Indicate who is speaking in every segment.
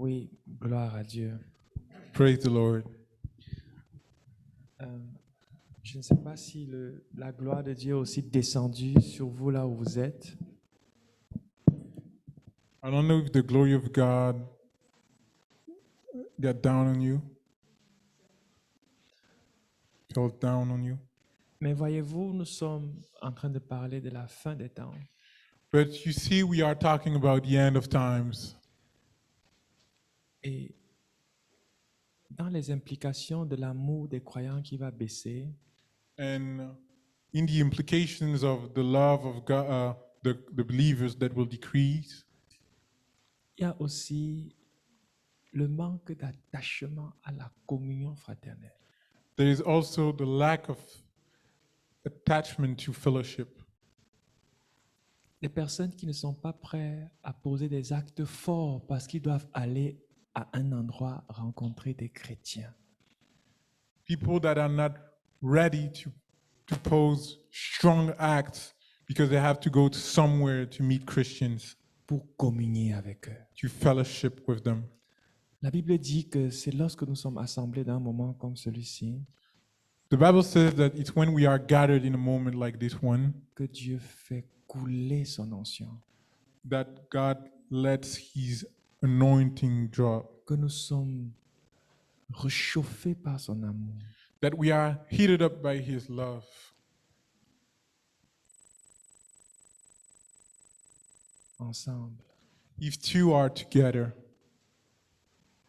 Speaker 1: Oui, gloire à Dieu.
Speaker 2: Praise the Lord.
Speaker 1: Je ne sais pas si la gloire de Dieu est aussi descendue sur vous là où vous êtes.
Speaker 2: I don't know if the glory of God got down on you, fell down on you.
Speaker 1: Mais voyez-vous, nous sommes en train de parler de la fin des temps.
Speaker 2: But you see, we are talking about the end of times.
Speaker 1: Et dans les implications de l'amour des croyants qui va baisser,
Speaker 2: And in the implications of the love of God, the believers that will decrease,
Speaker 1: il y a aussi le manque d'attachement à la communion fraternelle.
Speaker 2: there is also the lack of attachment to fellowship.
Speaker 1: Les personnes qui ne sont pas prêtes à poser des actes forts parce qu'ils doivent aller à un endroit rencontrer des chrétiens.
Speaker 2: People that are not ready to pose strong acts because they have to go to somewhere to meet Christians,
Speaker 1: Pour communier avec eux.
Speaker 2: to fellowship with them.
Speaker 1: La Bible dit que c'est lorsque nous sommes assemblés dans un moment comme celui-ci
Speaker 2: The Bible says that it's when we are gathered in a moment like this one
Speaker 1: que Dieu fait couler son onction,
Speaker 2: that God lets His anointing drop,
Speaker 1: que nous sommes réchauffés par son amour.
Speaker 2: that we are heated up by His love.
Speaker 1: Ensemble.
Speaker 2: If two are together,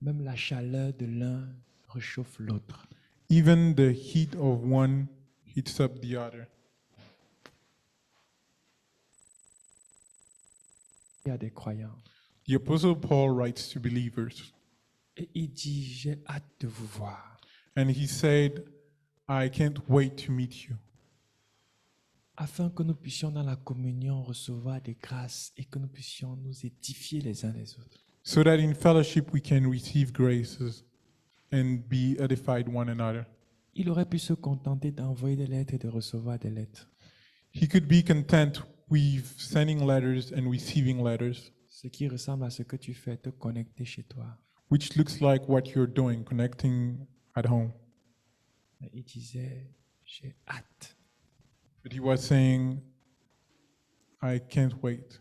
Speaker 1: Même la chaleur de l'un réchauffe l'autre.
Speaker 2: even the heat of one heats up the other.
Speaker 1: Il y a des croyants.
Speaker 2: The Apostle Paul writes to believers,
Speaker 1: Et il dit, j'ai hâte de vous voir.
Speaker 2: and he said, I can't wait to meet you,
Speaker 1: Afin que nous puissions dans la communion recevoir des grâces et que nous puissions nous édifier les uns les autres.
Speaker 2: so that in fellowship we can receive graces and be edified one another.
Speaker 1: Il aurait pu se contenter d'envoyer des lettres et de recevoir des lettres.
Speaker 2: He could be content with sending letters and receiving letters,
Speaker 1: Ce qui ressemble à ce que tu fais, te connecter chez toi.
Speaker 2: which looks like what you're doing, connecting at home.
Speaker 1: Mais il disait, j'ai hâte.
Speaker 2: But he was saying, I can't wait.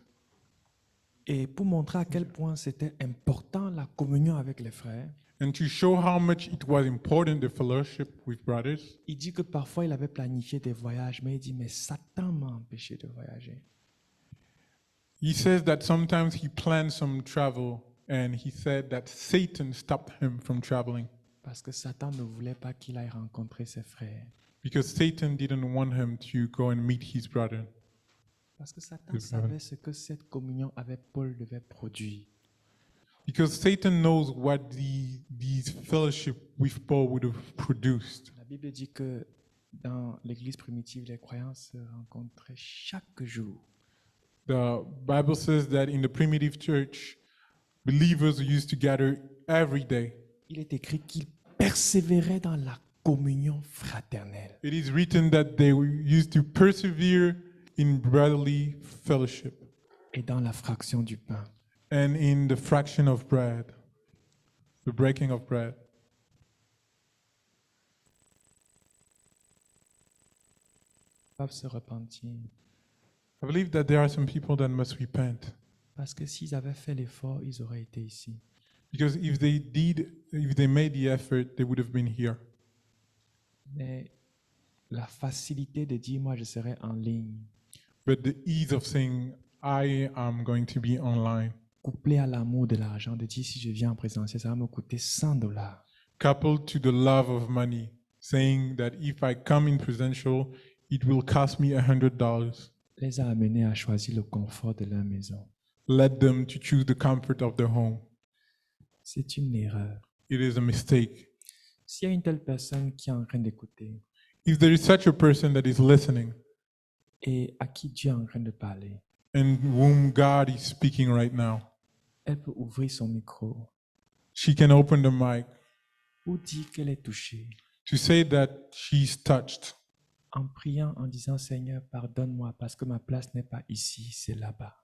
Speaker 1: Et pour montrer à quel point c'était important la communion avec les frères,
Speaker 2: And to show how much it was important, the fellowship with brothers,
Speaker 1: il dit que parfois il avait planifié des voyages, mais il dit, mais Satan m'a empêché de voyager.
Speaker 2: he says that sometimes he planned some travel and he said that Satan stopped him from traveling
Speaker 1: Parce que Satan ne voulait pas qu'il aille rencontrer ses frères.
Speaker 2: because Satan didn't want him to go and meet his brother.
Speaker 1: Parce que Satan
Speaker 2: Yes,
Speaker 1: savait ce que cette communion avec Paul devait produire.
Speaker 2: Because Satan knows what these fellowship with Paul would have produced.
Speaker 1: La Bible dit que dans l'église primitive, les croyants se rencontraient chaque jour.
Speaker 2: The Bible says that in the primitive church, believers used to gather every day.
Speaker 1: Il est écrit qu'ils persévéraient dans la communion fraternelle.
Speaker 2: It is written that they used to persevere in brotherly fellowship
Speaker 1: Et dans la fraction du pain.
Speaker 2: and in the fraction of bread, the breaking of bread.
Speaker 1: Ils doivent se repentir.
Speaker 2: I believe that there are some people that must repent
Speaker 1: Parce que s'ils avaient fait l'effort, ils auraient été ici.
Speaker 2: because if they made the effort, they would have been here.
Speaker 1: Mais la facilité de dire, moi, je serai en ligne,
Speaker 2: But the ease of saying, I am going to be online,
Speaker 1: couplé à l'amour de l'argent, de dire, si je viens en présentiel, ça va me coûter $100.
Speaker 2: coupled to the love of money, saying that if I come in presential, it will cost me $100.
Speaker 1: Les a amenés à choisir le confort de leur maison.
Speaker 2: Led them to choose the comfort of their home.
Speaker 1: C'est une erreur.
Speaker 2: It is a mistake.
Speaker 1: S'il y a une telle personne qui est en train d'écouter
Speaker 2: If there is such a person that is listening
Speaker 1: et à qui Dieu est en train de parler,
Speaker 2: and whom God is speaking right now,
Speaker 1: elle peut ouvrir son micro
Speaker 2: she can open the mic
Speaker 1: ou dire qu'elle est touchée
Speaker 2: to say that she's touched
Speaker 1: en priant, en disant, Seigneur, pardonne-moi parce que ma place n'est pas ici, c'est là-bas.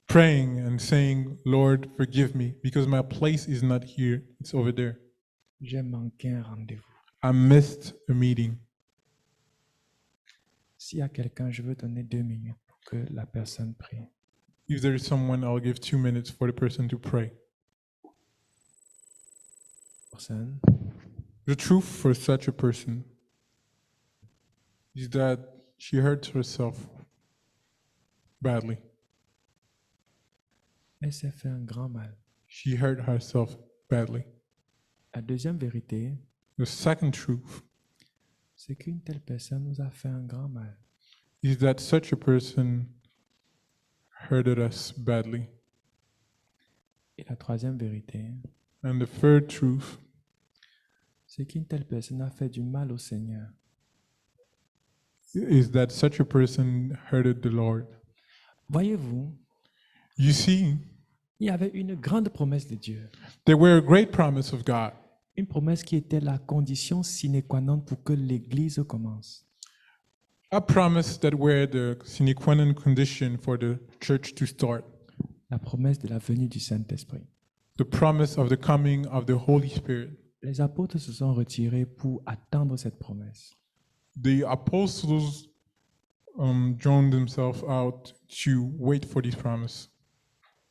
Speaker 2: praying and saying, Lord, forgive me, because my place is not here, it's over there.
Speaker 1: J'ai manqué un rendez-vous.
Speaker 2: I missed a meeting.
Speaker 1: S'il y a quelqu'un, je veux donner 2 minutes pour que la personne prie.
Speaker 2: If there is someone, I'll give 2 minutes for the person to pray.
Speaker 1: Personne.
Speaker 2: The truth for such a person is that she hurts herself badly.
Speaker 1: Elle s'est fait un grand mal.
Speaker 2: She hurt herself badly.
Speaker 1: La deuxième vérité,
Speaker 2: The second truth
Speaker 1: c'est qu'une telle personne nous a fait un grand mal.
Speaker 2: is that such a person hurted us badly.
Speaker 1: Et la troisième vérité,
Speaker 2: And the third truth
Speaker 1: c'est qu'une telle personne a fait du mal au Seigneur.
Speaker 2: is that such a person hurted the Lord.
Speaker 1: Voyez-vous,
Speaker 2: You see,
Speaker 1: il y avait une grande promesse de Dieu.
Speaker 2: there were a great promise of God,
Speaker 1: Une promesse qui était la condition sine qua non pour que l'Église commence.
Speaker 2: a promise that were the sine qua non condition for the church to start,
Speaker 1: La promesse de la venue du Saint-Esprit.
Speaker 2: the promise of the coming of the Holy Spirit.
Speaker 1: Les apôtres se sont retirés pour attendre cette promesse.
Speaker 2: The apostles joined themselves out to wait for this promise.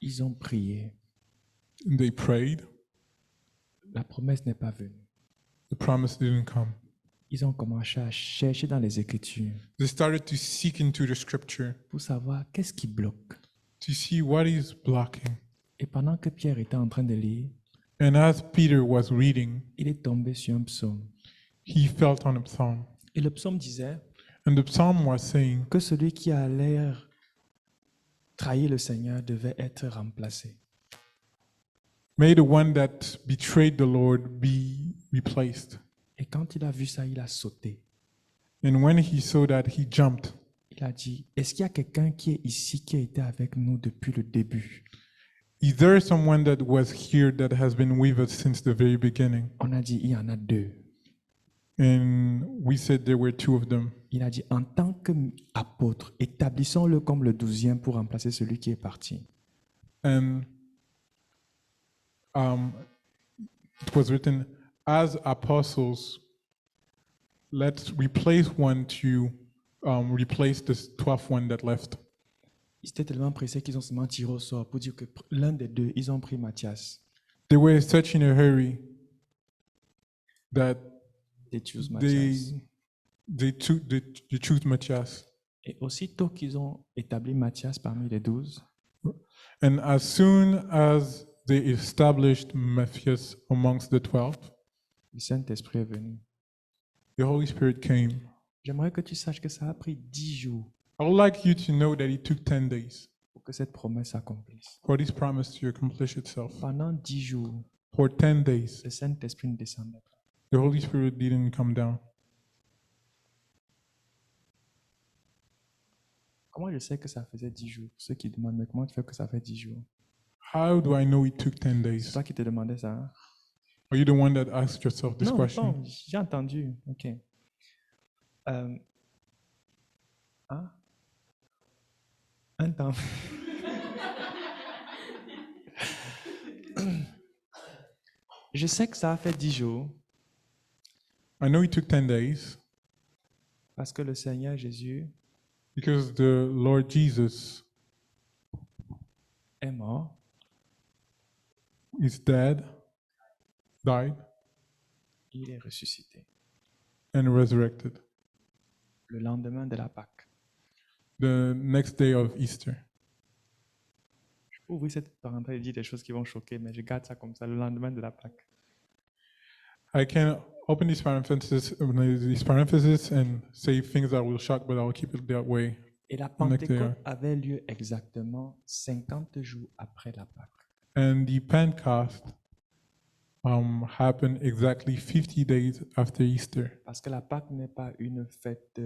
Speaker 1: Ils ont prié.
Speaker 2: They prayed.
Speaker 1: La promesse n'est pas venue.
Speaker 2: The promise didn't come.
Speaker 1: Ils ont commencé à chercher dans les Écritures
Speaker 2: They started to seek into the scripture
Speaker 1: pour savoir qu'est-ce qui bloque.
Speaker 2: to see what is blocking.
Speaker 1: Et pendant que Pierre était en train de lire,
Speaker 2: And as Peter was reading,
Speaker 1: il est tombé sur un psaume.
Speaker 2: he felt on a psalm.
Speaker 1: Et le psaume disait
Speaker 2: And the psalm was saying
Speaker 1: que celui qui a l'air trahir le Seigneur devait être remplacé.
Speaker 2: May the one that betrayed the Lord be replaced.
Speaker 1: Et quand il a vu ça, il a sauté.
Speaker 2: And when he saw that, he jumped.
Speaker 1: Il a dit, est-ce qu'il y a quelqu'un qui est ici, qui a été avec nous depuis le début?
Speaker 2: Is there someone that was here that has been with us since the very beginning?
Speaker 1: On a dit, il y en a 2.
Speaker 2: And we said there were 2 of them.
Speaker 1: Il a dit, en tant qu'apôtre, établissons-le comme le 12e pour remplacer celui qui est parti.
Speaker 2: And it was written, as apostles, let's replace one to replace the 12th one that left.
Speaker 1: Ils étaient tellement pressés qu'ils ont seulement tiré au sort pour dire que l'un des 2, ils ont pris Matthias.
Speaker 2: They were such in a hurry that
Speaker 1: They choose
Speaker 2: they
Speaker 1: Matthias.
Speaker 2: they chose Matthias.
Speaker 1: Et aussitôt qu'ils ont établi Matthias parmi les 12,
Speaker 2: And as soon as they established Matthias amongst the 12,
Speaker 1: le Saint-Esprit est venu.
Speaker 2: the Holy Spirit came.
Speaker 1: J'aimerais que tu saches que ça a pris 10 jours
Speaker 2: I would like you to know that it took 10 days
Speaker 1: pour que cette promesse s'accomplisse.
Speaker 2: for this promise to accomplish itself.
Speaker 1: Pendant 10 jours,
Speaker 2: For 10 days,
Speaker 1: le Saint-Esprit ne descendait pas.
Speaker 2: the Holy Spirit didn't come down.
Speaker 1: Comment je sais que ça faisait 10 jours? Ceux qui demandent, mais comment tu fais que ça fait 10 jours?
Speaker 2: How do I know it took 10
Speaker 1: C'est
Speaker 2: days?
Speaker 1: toi qui te demandais ça? Hein?
Speaker 2: Are you the one that asked yourself this
Speaker 1: Non,
Speaker 2: question?
Speaker 1: non, j'ai entendu. OK. Hein? Un temps. Je sais que ça a fait 10 jours
Speaker 2: I know it took 10 days
Speaker 1: parce que le Seigneur Jésus
Speaker 2: because the Lord Jesus
Speaker 1: est mort,
Speaker 2: is dead, died,
Speaker 1: il est ressuscité.
Speaker 2: and resurrected
Speaker 1: Le lendemain de la Pâque.
Speaker 2: the next day of Easter.
Speaker 1: Je peux ouvrir cette parenthèse et dire des choses qui vont choquer, mais je garde ça comme ça, le lendemain de la Pâque.
Speaker 2: I can open this parenthesis and say things that will shock, but I'll keep it that way.
Speaker 1: Et la
Speaker 2: Next day,
Speaker 1: Pentecôte avait lieu exactement 50 jours après la Pâque.
Speaker 2: And the Pentecost happened exactly 50 days after Easter
Speaker 1: Parce que la Pâque n'est pas une fête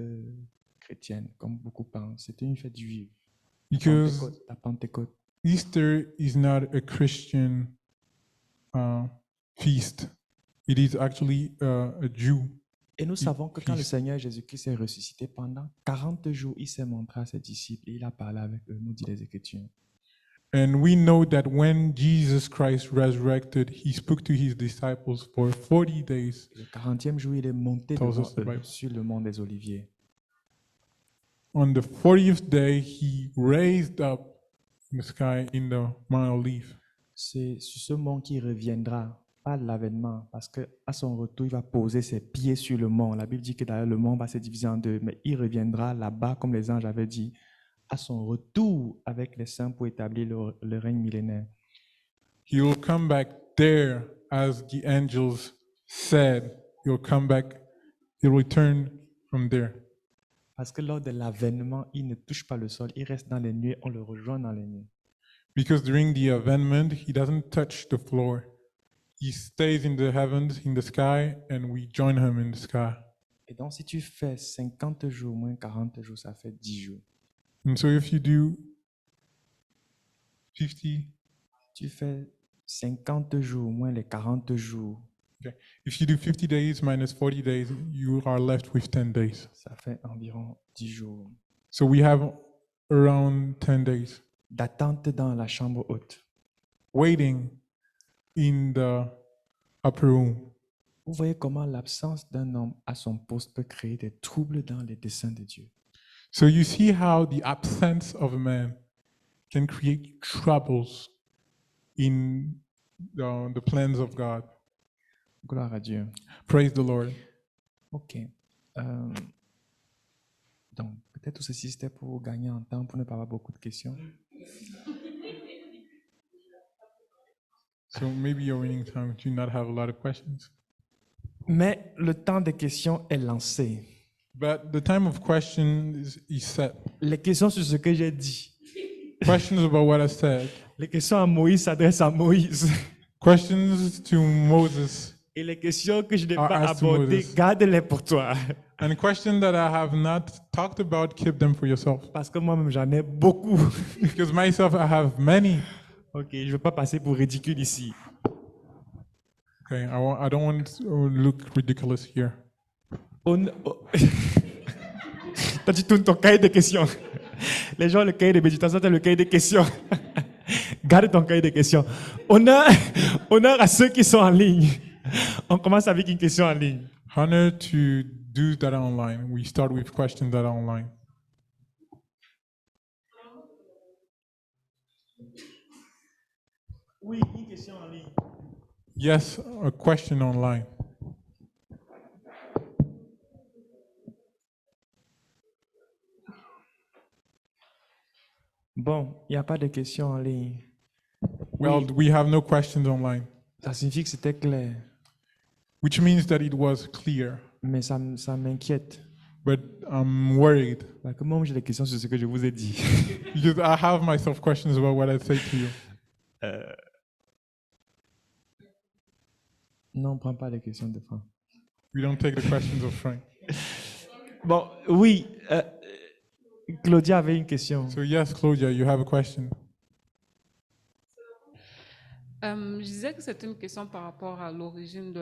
Speaker 1: chrétienne, comme beaucoup pensent. C'est une fête juive.
Speaker 2: because
Speaker 1: La Pentecôte.
Speaker 2: Easter is not a Christian feast. It is actually a Jew.
Speaker 1: Et nous savons que quand le
Speaker 2: Christ.
Speaker 1: Seigneur Jésus-Christ est ressuscité, pendant 40 jours, il s'est montré à ses disciples et il a parlé avec eux, nous dit les Écritures.
Speaker 2: And we know that when Jesus Christ resurrected, he spoke to his disciples for 40 days.
Speaker 1: Le 40e jour, il est monté
Speaker 2: Tells
Speaker 1: devant
Speaker 2: us the
Speaker 1: eux
Speaker 2: Bible.
Speaker 1: sur le mont des Oliviers.
Speaker 2: On the 40th day, he raised up in the sky in the Mount Olive.
Speaker 1: C'est sur ce mont qu'il reviendra, pas l'avènement, parce qu'à son retour, il va poser ses pieds sur le mont. La Bible dit que d'ailleurs, le mont va se diviser en deux, mais il reviendra là-bas, comme les anges avaient dit, à son retour avec les saints pour établir le règne millénaire.
Speaker 2: He will come back there, as the angels said. He'll come back, he'll return from there.
Speaker 1: Parce que lors de l'avènement, il ne touche pas le sol, il reste dans les nuées, on le rejoint dans les nuées.
Speaker 2: Because during the avènement, he doesn't touch the floor. He stays in the heavens, in the sky, and we join him in the sky.
Speaker 1: Et donc, si tu fais 50 jours moins 40 jours, ça fait 10 jours.
Speaker 2: And so if you do 50,
Speaker 1: Tu fais 50 jours moins les 40 jours,
Speaker 2: if you do 50 days minus 40 days, you are left with 10 days.
Speaker 1: ça fait environ 10 jours
Speaker 2: So we have around 10 days
Speaker 1: d'attente dans la chambre haute.
Speaker 2: waiting in the upper room.
Speaker 1: Vous voyez comment l'absence d'un homme à son poste peut créer des troubles dans les desseins de Dieu.
Speaker 2: So you see how the absence of a man can create troubles in the plans of God.
Speaker 1: Gloire à Dieu.
Speaker 2: Praise the Lord.
Speaker 1: Ok. Donc, peut-être tout ceci c'était pour gagner en temps, pour ne pas avoir beaucoup de questions.
Speaker 2: So maybe you're winning time to not have a lot of questions.
Speaker 1: Mais le temps des questions est lancé.
Speaker 2: But the time of question is set.
Speaker 1: Les questions sur ce que j'ai dit.
Speaker 2: Questions about what I said.
Speaker 1: Les questions à Moïse s'adressent à Moïse.
Speaker 2: Questions to Moses.
Speaker 1: Et les questions que je n'ai
Speaker 2: Are
Speaker 1: pas
Speaker 2: asked to
Speaker 1: abordées,
Speaker 2: Moses.
Speaker 1: garde-les pour toi.
Speaker 2: And questions that I have not talked about, keep them for yourself.
Speaker 1: Parce que moi-même, j'en ai beaucoup.
Speaker 2: Because myself, I have many.
Speaker 1: Ok, je ne veux pas passer pour ridicule ici.
Speaker 2: Okay, I don't want to look ridiculous here.
Speaker 1: Toi, tu tournes ton cahier de questions. Les gens, le cahier de méditation, c'est le cahier de questions. Garde ton cahier de questions. Honneur à ceux qui sont en ligne. On commence avec une question en ligne.
Speaker 2: Honor to those that are online. We start with questions that are online.
Speaker 1: Oui, une question en ligne.
Speaker 2: Yes, a question online.
Speaker 1: Bon, il n'y a pas de questions en ligne.
Speaker 2: Well, we have no questions online,
Speaker 1: Ça signifie que c'était clair.
Speaker 2: which means that it was clear.
Speaker 1: Mais ça m'inquiète.
Speaker 2: But I'm worried
Speaker 1: Parce que moi, j'ai des questions sur ce que je vous ai dit.
Speaker 2: because I have myself questions about what I say to you.
Speaker 1: Non, on ne prend pas les questions de Franck.
Speaker 2: We don't take the questions of Frank.
Speaker 1: Bon, oui. Claudia avait une question.
Speaker 2: So yes, Claudia, you have a question.
Speaker 3: Je disais que c'était une question par rapport à l'origine de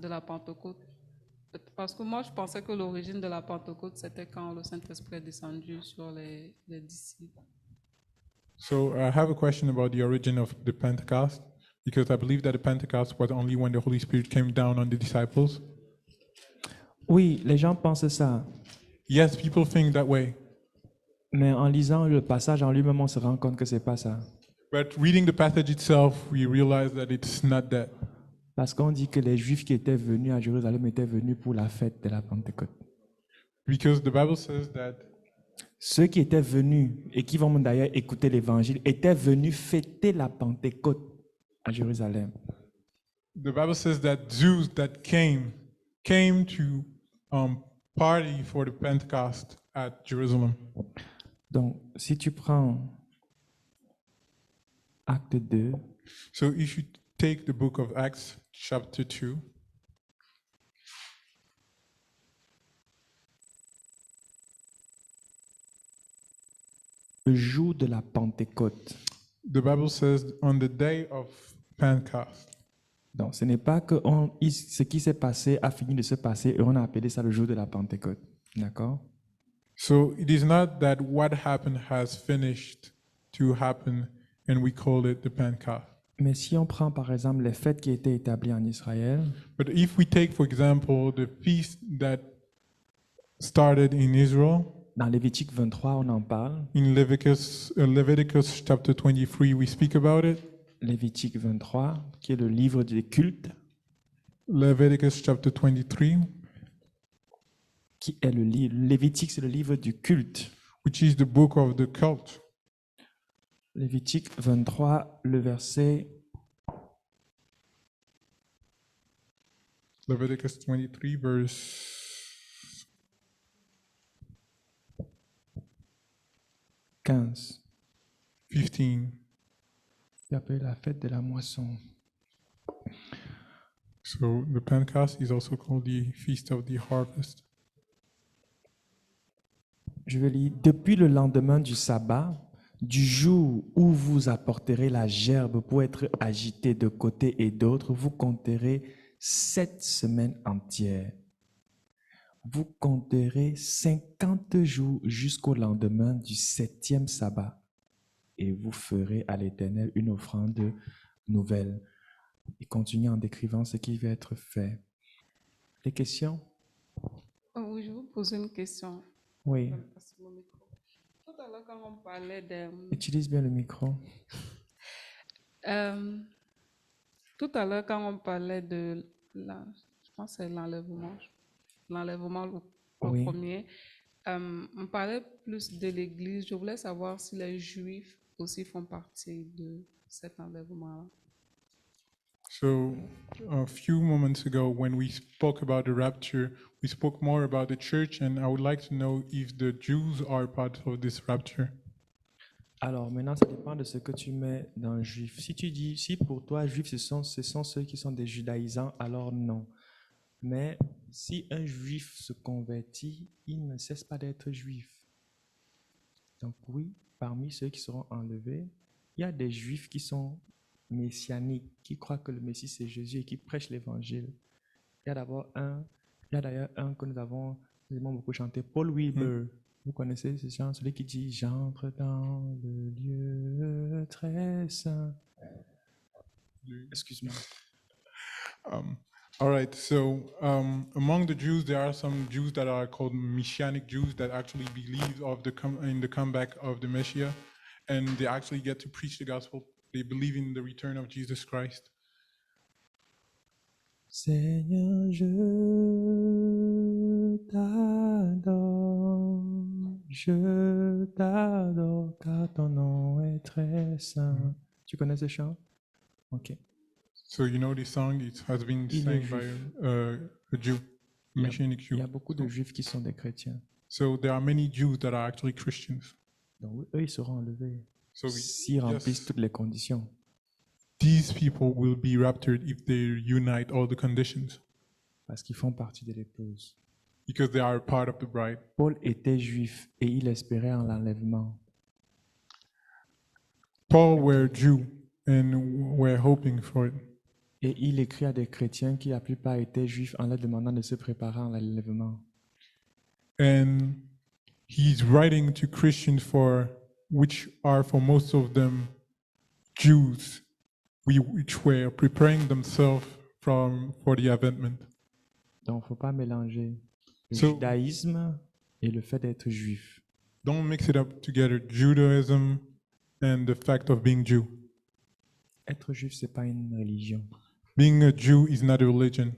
Speaker 3: la Pentecôte. Parce que moi, je pensais que l'origine de la Pentecôte, c'était quand le Saint-Esprit est descendu sur les disciples.
Speaker 2: So I have a question about the origin of the Pentecost, because I believe that the Pentecost was only when the Holy Spirit came down on the disciples.
Speaker 1: Oui, les gens pensent ça.
Speaker 2: Yes, people think that way.
Speaker 1: Mais en lisant le passage en lui-même, on se rend compte que c'est pas ça.
Speaker 2: But reading the passage itself, we realize that it's not that.
Speaker 1: Parce qu'on dit que les Juifs qui étaient venus à Jérusalem étaient venus pour la fête de la Pentecôte.
Speaker 2: Because the Bible says that
Speaker 1: Ceux qui étaient venus, et qui vont d'ailleurs écouter l'évangile, étaient venus fêter la Pentecôte à Jérusalem.
Speaker 2: the Bible says that Jews that came to party for the Pentecost at Jerusalem.
Speaker 1: Donc, si tu prends Acte 2,
Speaker 2: So if you take the book of Acts, chapter 2,
Speaker 1: le jour de la Pentecôte.
Speaker 2: the Bible says on the day of Pentecost.
Speaker 1: Donc, ce n'est pas que ce qui s'est passé a fini de se passer et on a appelé ça le jour de la Pentecôte. D'accord?
Speaker 2: So it is not that what happened has finished to happen and we call it the Pentecost.
Speaker 1: Mais si on prend par exemple les fêtes qui étaient établies en Israël,
Speaker 2: But if we take, for example, the feast that started in Israel,
Speaker 1: dans Lévitique 23, on en parle.
Speaker 2: in Leviticus chapter 23, we speak about it.
Speaker 1: Lévitique 23, qui est le livre des cultes,
Speaker 2: Leviticus chapter 23,
Speaker 1: qui est le livre. Lévitique, c'est le livre du culte.
Speaker 2: which is the book of the cult.
Speaker 1: Lévitique 23, le verset
Speaker 2: Leviticus 23, verse
Speaker 1: 15,
Speaker 2: 15.
Speaker 1: qui appelle la fête de la moisson.
Speaker 2: So the Pentecost is also called the Feast of the Harvest.
Speaker 1: Je vais lire. Depuis le lendemain du sabbat, du jour où vous apporterez la gerbe pour être agité de côté et d'autre, vous compterez 7 semaines entières. Vous compterez 50 jours jusqu'au lendemain du 7e sabbat. Et vous ferez à l'Éternel une offrande nouvelle. Il continue en décrivant ce qui va être fait. Des questions?
Speaker 3: Oui, je vais vous poser une question.
Speaker 1: Oui.
Speaker 3: Passer mon micro. Tout à l'heure, quand on parlait de,
Speaker 1: Utilise bien le micro.
Speaker 3: euh, tout à l'heure, quand on parlait de, je pense que c'est l'enlèvement le
Speaker 1: Oui.
Speaker 3: premier, on parlait plus de l'Église. Je voulais savoir si les Juifs aussi font partie de cet enlèvement-là.
Speaker 2: So a few moments ago, when we spoke about the rapture, we spoke more about the church, and I would like to know if the Jews are part of this rapture.
Speaker 1: Alors maintenant, ça dépend de ce que tu mets dans juif. Si tu dis, si pour toi, juif, ce sont ceux qui sont des judaïsants, alors non. Mais si un juif se convertit, il ne cesse pas d'être juif. Donc oui, parmi ceux qui seront enlevés, il y a des juifs qui sont messianiques, qui croient que le Messie c'est Jésus et qui prêchent l'évangile. Il y a d'ailleurs un que nous avons beaucoup chanté, Paul Wilbur. Vous connaissez ce chant, celui qui dit « J'entre dans le lieu très saint ». Excuse-moi.
Speaker 2: All right, so among the Jews, there are some Jews that are called Messianic Jews that actually believe in the comeback of the Messiah, and they actually get to preach the gospel. They believe in the return of Jesus Christ.
Speaker 1: Seigneur, je t'adore, car ton nom est très saint. Tu connais ce chant? Ok.
Speaker 2: So you know this song, it has been
Speaker 1: Il est
Speaker 2: sang by
Speaker 1: juif.
Speaker 2: a Jew, a Messianic
Speaker 1: Il
Speaker 2: Jew.
Speaker 1: y a beaucoup de juifs qui sont des chrétiens.
Speaker 2: So there are many Jews that are actually Christians.
Speaker 1: Donc eux, ils seront enlevés
Speaker 2: So
Speaker 1: s'ils remplissent toutes les conditions.
Speaker 2: these people will be raptured if they unite all the conditions,
Speaker 1: Parce qu'ils font partie de l'épouse.
Speaker 2: because they are part of the bride.
Speaker 1: Paul était juif et il espérait en l'enlèvement.
Speaker 2: Paul were Jew and were hoping for it.
Speaker 1: Et il écrit à des chrétiens qui la plupart étaient juifs en leur demandant de se préparer à l'enlèvement.
Speaker 2: And he's writing to Christians which are for most of them Jews, which were preparing themselves for the Advent.
Speaker 1: Donc, il ne faut pas mélanger le
Speaker 2: So-
Speaker 1: judaïsme et le fait d'être juif.
Speaker 2: Don't mix it up together, Judaism and the fact of being Jew.
Speaker 1: Être juif, ce n'est pas une religion.
Speaker 2: Being a Jew is not a religion.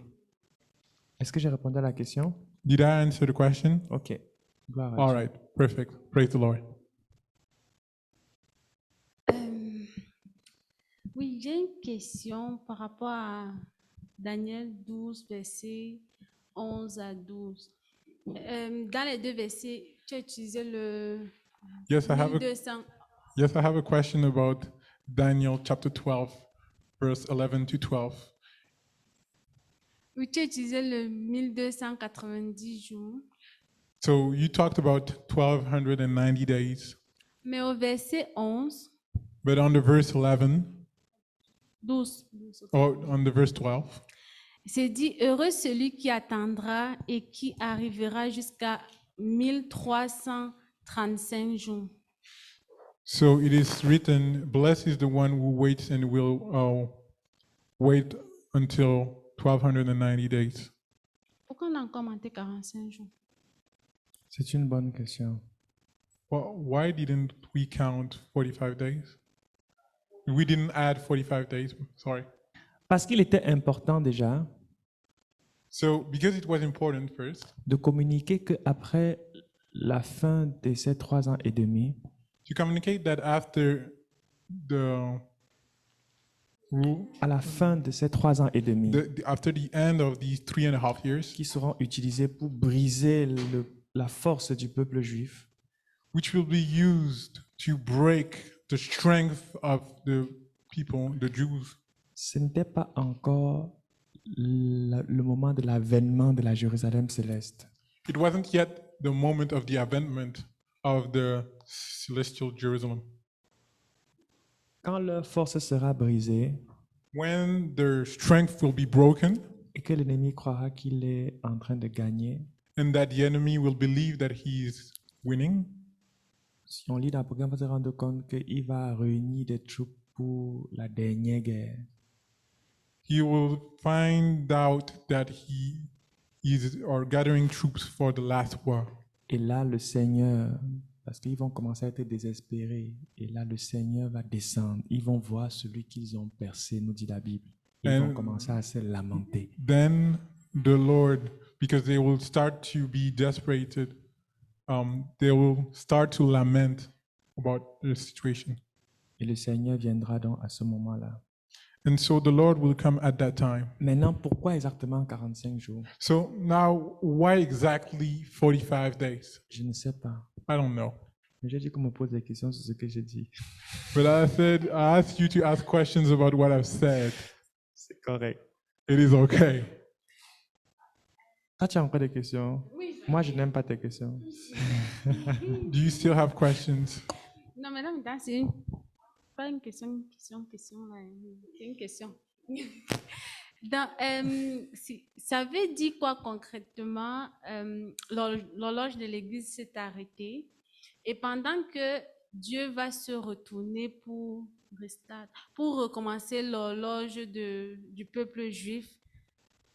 Speaker 1: Est-ce que j'ai répondu à la question?
Speaker 2: Did I answer the question?
Speaker 1: Ok. Gloire à
Speaker 2: All
Speaker 1: Dieu.
Speaker 2: right, perfect. Praise the Lord.
Speaker 4: Oui, j'ai une question par rapport à Daniel 12, versets 11 à 12. Dans les deux versets, tu as utilisé le
Speaker 2: Yes, I have
Speaker 4: 1200.
Speaker 2: Yes, I have a question about Daniel chapter 12, verse 11 to 12.
Speaker 4: Oui, tu as utilisé le 1290 jours.
Speaker 2: So you talked about 1290 days,
Speaker 4: Mais au verset 11,
Speaker 2: but on the verse 11,
Speaker 4: 12,
Speaker 2: or on the verse 12,
Speaker 4: c'est dit, heureux celui qui attendra et qui arrivera jusqu'à 1335 jours.
Speaker 2: So it is written, blessed is the one who waits and will wait until 1290 days.
Speaker 4: Pourquoi on a encore monté 45 jours?
Speaker 1: C'est une bonne question.
Speaker 2: Well, why didn't we count 45 days? We didn't add 45 days, sorry.
Speaker 1: Parce qu'il était important déjà
Speaker 2: So because it was important first,
Speaker 1: de communiquer qu'après la fin de ces 3 ans et demi,
Speaker 2: to communicate that after the rule,
Speaker 1: à la fin de ces 3 ans et demi,
Speaker 2: after the end of these 3.5 years,
Speaker 1: qui seront utilisés pour briser la force du peuple juif,
Speaker 2: which will be used to break the strength of the people, the Jews,
Speaker 1: ce n'était pas encore le moment de l'avènement de la Jérusalem céleste.
Speaker 2: it wasn't yet the moment of the avènement of the celestial Jerusalem.
Speaker 1: Quand leur force sera brisée
Speaker 2: When their strength will be broken
Speaker 1: et que l'ennemi croira qu'il est en train de gagner,
Speaker 2: and that the enemy will believe that he is winning,
Speaker 1: si on lit dans le programme, on va se rendre compte qu'il va réunir des troupes pour la dernière guerre.
Speaker 2: he will find out that he is gathering troops for the last war.
Speaker 1: Et là, le Seigneur, parce qu'ils vont commencer à être désespérés, et là, le Seigneur va descendre. Ils vont voir celui qu'ils ont percé, nous dit la Bible. Ils vont commencer à se lamenter.
Speaker 2: Then the Lord, because they will start to be desperate, they will start to lament about the situation.
Speaker 1: Et le Seigneur viendra donc à ce moment-là.
Speaker 2: And so the Lord will come at that time.
Speaker 1: Maintenant, pourquoi exactement 45 jours?
Speaker 2: So now, why exactly 45 days?
Speaker 1: Je ne sais pas.
Speaker 2: I don't know.
Speaker 1: Mais j'ai dit qu'on me pose des questions sur ce que j'ai dit.
Speaker 2: But I asked you to ask questions about what I've said.
Speaker 1: C'est correct.
Speaker 2: It is okay.
Speaker 1: Toi, tu as encore des questions? Moi, je n'aime pas tes questions.
Speaker 2: Do you still have questions?
Speaker 4: Non, mais là, maintenant, pas une question là. C'est une question. Ça veut dire quoi concrètement? L'horloge de l'Église s'est arrêtée et pendant que Dieu va se retourner pour recommencer l'horloge du peuple juif,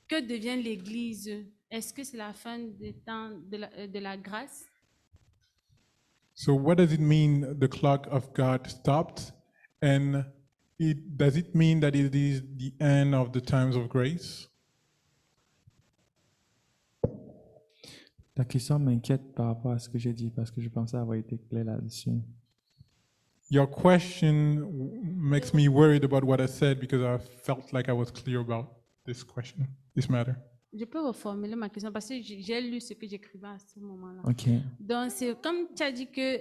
Speaker 4: que devient l'Église? Est-ce que c'est la fin des temps de la grâce?
Speaker 2: So what does it mean the clock of God stopped? And does it mean that it is the end of the times of grace?
Speaker 1: Ta question m'inquiète par rapport à ce que j'ai dit parce que je pensais avoir été clair là-dessus.
Speaker 2: Your question makes me worried about what I said because I felt like I was clear about this question, this matter.
Speaker 4: Je peux reformuler ma question parce que j'ai lu ce que j'écrivais à ce moment-là.
Speaker 1: OK.
Speaker 4: Donc, c'est comme tu as dit que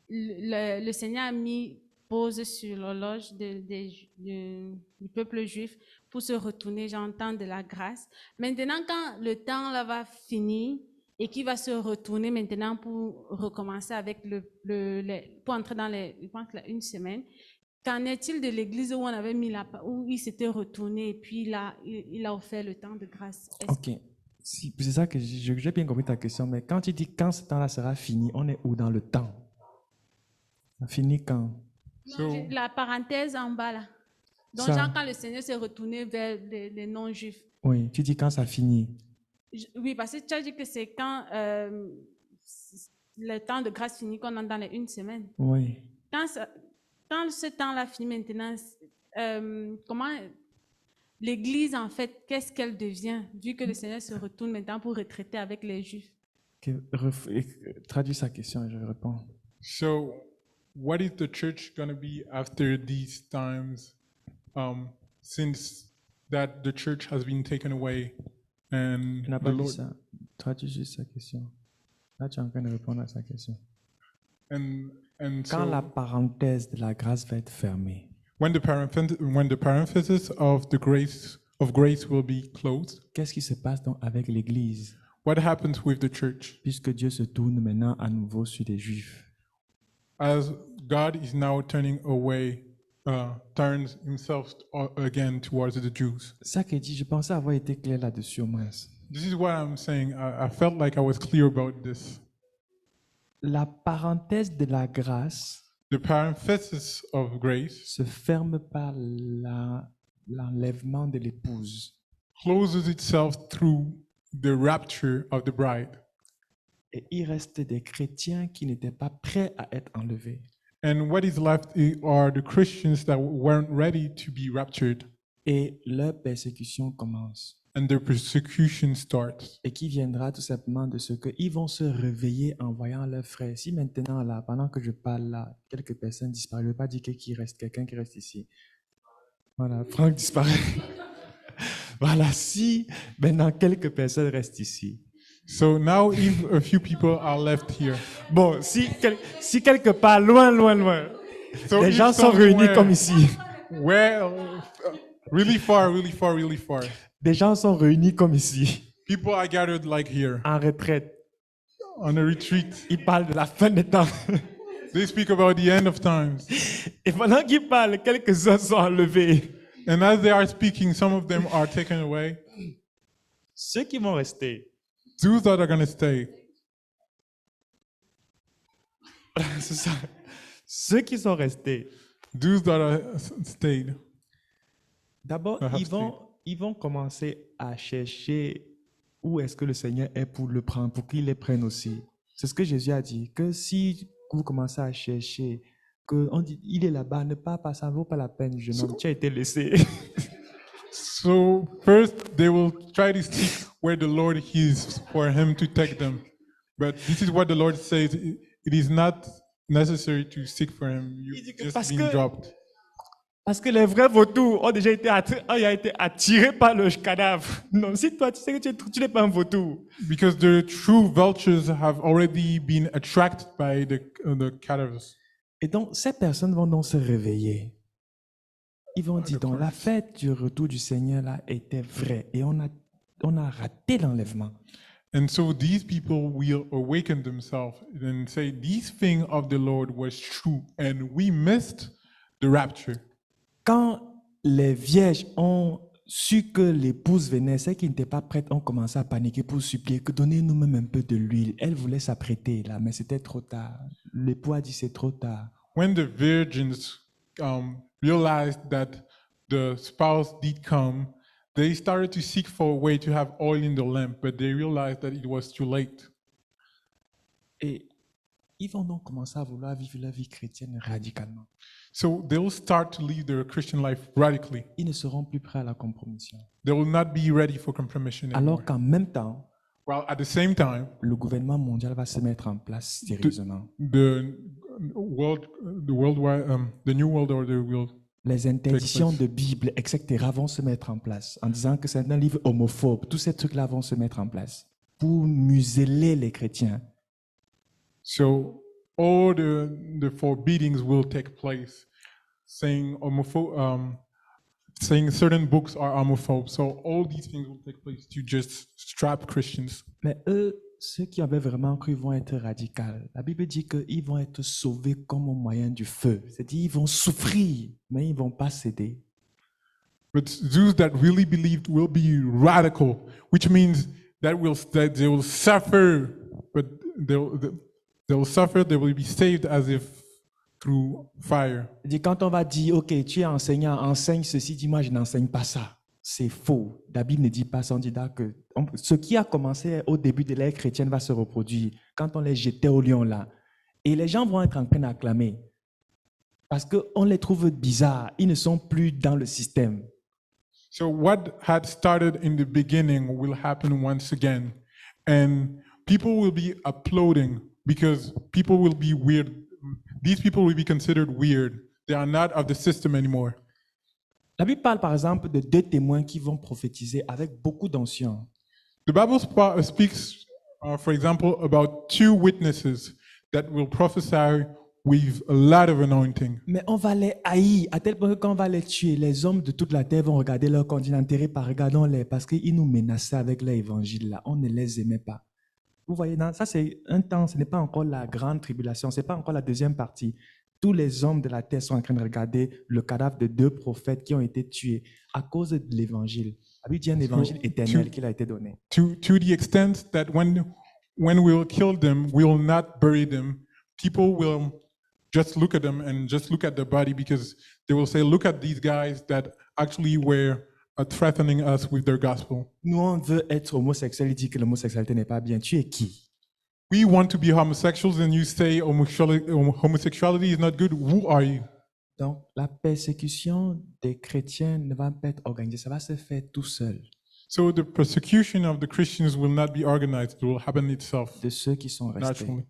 Speaker 4: le Seigneur a mis pause sur l'horloge du peuple juif pour se retourner, j'entends, de la grâce. Maintenant, quand le temps là va finir et qu'il va se retourner maintenant pour recommencer avec pour entrer dans je pense, une semaine, qu'en est-il de l'église où on avait où il s'était retourné et puis là, il a offert le temps de grâce?
Speaker 1: OK. C'est ça que j'ai bien compris ta question, mais quand tu dis quand ce temps-là sera fini, on est où dans le temps? Ça finit quand?
Speaker 4: Non, la parenthèse en bas là. Donc, genre quand le Seigneur s'est retourné vers les non-juifs.
Speaker 1: Oui, tu dis quand ça finit.
Speaker 4: Oui, parce que tu as dit que c'est quand le temps de grâce finit, qu'on entre dans les une semaine.
Speaker 1: Oui.
Speaker 4: Quand ce temps-là finit maintenant, comment l'Église, en fait, qu'est-ce qu'elle devient, vu que le Seigneur se retourne maintenant pour retraiter avec les Juifs?
Speaker 1: Traduis sa question et je réponds.
Speaker 2: So, what is the church going to be after these times, since that the church has been taken away and
Speaker 1: Tu n'as
Speaker 2: the
Speaker 1: pas dit
Speaker 2: Lord
Speaker 1: ça. Traduis juste sa question. Là, tu es en train de répondre à sa question.
Speaker 2: and
Speaker 1: Quand
Speaker 2: so
Speaker 1: la parenthèse de la grâce va être fermée,
Speaker 2: when the parenthesis of the grace will be closed,
Speaker 1: qu'est-ce qui se passe donc avec l'Église,
Speaker 2: what happens with the church?
Speaker 1: puisque Dieu se tourne maintenant à nouveau sur les Juifs?
Speaker 2: As God is now turns himself again towards the Jews.
Speaker 1: Ça que dit, je pensais avoir été clair là-dessus au moins.
Speaker 2: This is what I'm saying. I felt like I was clear about this.
Speaker 1: La parenthèse de la grâce
Speaker 2: the parenthesis of grace,
Speaker 1: se ferme par l'enlèvement de l'épouse.
Speaker 2: closes itself through the rapture of the bride.
Speaker 1: Et il reste des chrétiens qui n'étaient pas prêts à être enlevés.
Speaker 2: And what is left are the Christians that weren't ready to be raptured,
Speaker 1: Et leur persécution commence.
Speaker 2: and their persecution starts.
Speaker 1: Et qui viendra tout simplement de ce qu'ils vont se réveiller en voyant leurs frères. Si maintenant, là, pendant que je parle là, quelques personnes disparaissent, je ne veux pas dire qu'il reste quelqu'un qui reste ici. Voilà, Franck disparaît. Voilà, si maintenant quelques personnes restent ici.
Speaker 2: So now, if a few people are left here,
Speaker 1: Bon, si quelque part, loin,
Speaker 2: so
Speaker 1: les
Speaker 2: if
Speaker 1: gens sont réunis
Speaker 2: somewhere
Speaker 1: comme ici.
Speaker 2: where really far,
Speaker 1: Des gens sont réunis comme ici,
Speaker 2: people are gathered like here
Speaker 1: en retraite.
Speaker 2: on a retreat.
Speaker 1: Ils parlent de la fin des temps.
Speaker 2: They speak about the end of times,
Speaker 1: Et pendant qu'ils parlent, quelques-uns sont enlevés.
Speaker 2: and as they are speaking, some of them are taken away.
Speaker 1: Ceux qui vont rester,
Speaker 2: Those that are going to stay,
Speaker 1: c'est ça. Ceux qui sont restés,
Speaker 2: those that are stayed,
Speaker 1: d'abord,
Speaker 2: Perhaps
Speaker 1: ils vont commencer à chercher où est-ce que le Seigneur est pour le prendre, pour qu'il les prenne aussi. C'est ce que Jésus a dit, que si vous commencez à chercher, que on dit, il est là-bas, ne pas passer, ça ne vaut pas la peine, jeune homme, tu as été laissé.
Speaker 2: So first they will try to seek where the Lord is for him to take them. But this is what the Lord says. It is not necessary to seek for him.
Speaker 1: Il dit
Speaker 2: You've
Speaker 1: que
Speaker 2: just
Speaker 1: parce
Speaker 2: been
Speaker 1: que-
Speaker 2: dropped.
Speaker 1: Parce que les vrais vautours ont déjà été attirés par le cadavre. Non, si toi, tu sais que tu n'es pas un vautour.
Speaker 2: Because the true vultures have already been attracted by the cadavers.
Speaker 1: Et donc, ces personnes vont donc se réveiller. Ils vont dire, donc, la fête du retour du Seigneur là était vraie et on a raté l'enlèvement.
Speaker 2: And so these people will awaken themselves and say, this thing of the Lord was true, and we missed the rapture.
Speaker 1: Quand les vierges ont su que l'épouse venait, celles qui n'étaient pas prêtes ont commencé à paniquer pour supplier que donnez-nous même un peu de l'huile. Elles voulaient s'apprêter là, mais c'était trop tard. L'époux a dit c'est trop tard.
Speaker 2: When the virgins realized that the spouse did come, they started to seek for a way to have oil in the lamp, but they realized that it was too late.
Speaker 1: Et ils vont donc commencer à vouloir vivre la vie chrétienne radicalement.
Speaker 2: So they'll start to live their Christian life radically.
Speaker 1: Ils ne seront plus prêts à la compromission.
Speaker 2: They will not be ready for compromission anymore.
Speaker 1: Alors qu'en même temps,
Speaker 2: While at the same time,
Speaker 1: le gouvernement mondial va se mettre en place sérieusement.
Speaker 2: the new world order will.
Speaker 1: Les interdictions
Speaker 2: place.
Speaker 1: de Bible, etc., vont se mettre en place en disant que c'est un livre homophobe. Tous ces trucs-là vont se mettre en place pour museler les chrétiens.
Speaker 2: So all the forbiddings will take place, saying saying certain books are homophobe. So all these things will take place to just strap Christians.
Speaker 1: Mais eux, ceux qui avaient vraiment cru vont être radicaux. La Bible dit qu'ils vont être sauvés comme au moyen du feu. C'est-à-dire ils vont souffrir, mais ils ne vont pas céder.
Speaker 2: But those that really believed will be radical, which means that they will suffer, but they'll suffer. They will be saved as if through fire.
Speaker 1: C'est-à-dire, quand on va dire, OK, tu es enseignant, enseigne ceci, dis-moi, je n'enseigne pas ça. C'est faux. La Bible ne dit pas ça. On dit que ce qui a commencé au début de l'ère chrétienne va se reproduire quand on les jetait au lion là. Et les gens vont être en train d'acclamer parce qu'on les trouve bizarres. Ils ne sont plus dans le système.
Speaker 2: So what had started in the beginning will happen once again, and people will be applauding because people will be weird. These people will be considered weird. They are not of the system anymore.
Speaker 1: La Bible parle par exemple de 2 témoins qui vont prophétiser avec beaucoup d'onction.
Speaker 2: The Bible speaks, for example, about 2 witnesses that will prophesy with a lot of anointing.
Speaker 1: Mais on va les haïr à tel point que quand on va les tuer, les hommes de toute la terre vont regarder leur continent enterré par regardons-les parce qu'ils nous menaçaient avec l'évangile là. On ne les aimait pas. Vous voyez, ça c'est un temps, ce n'est pas encore la grande tribulation, ce n'est pas encore la deuxième partie. Tous les hommes de la terre sont en train de regarder le cadavre de 2 prophètes qui ont été tués à cause de l'évangile. La Bible dit un évangile éternel qui a été donné.
Speaker 2: To the extent that when when we will kill them, we will not bury them. People will just look at them and just look at their body because they will say, look at these guys that actually were threatening us with their gospel.
Speaker 1: Nous, on veut être homosexuel et dire que l'homosexualité n'est pas bien. Tu es qui?
Speaker 2: We want to be homosexuals and you say homosexuality is not good. Who are you?
Speaker 1: Donc, la persécution des chrétiens ne va pas être organisée, ça va se faire tout seul
Speaker 2: So the persecution of the Christians will not be organized. It will happen itself
Speaker 1: de ceux qui sont restés.
Speaker 2: naturally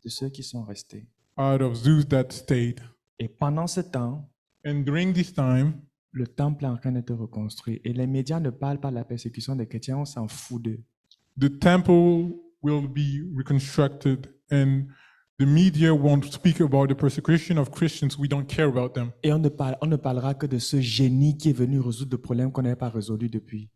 Speaker 1: De ceux qui sont restés.
Speaker 2: out of those that stayed.
Speaker 1: Et pendant ce temps,
Speaker 2: And during this time,
Speaker 1: le temple est en train d'être reconstruit. Et les médias ne parlent pas de la persécution des chrétiens, on s'en fout d'eux.
Speaker 2: the temple will be reconstructed and the media won't speak about the persecution of Christians. We don't care about them.
Speaker 1: Et on ne parlera que de ce génie qui est venu résoudre le problème qu'on n'avait pas résolu depuis.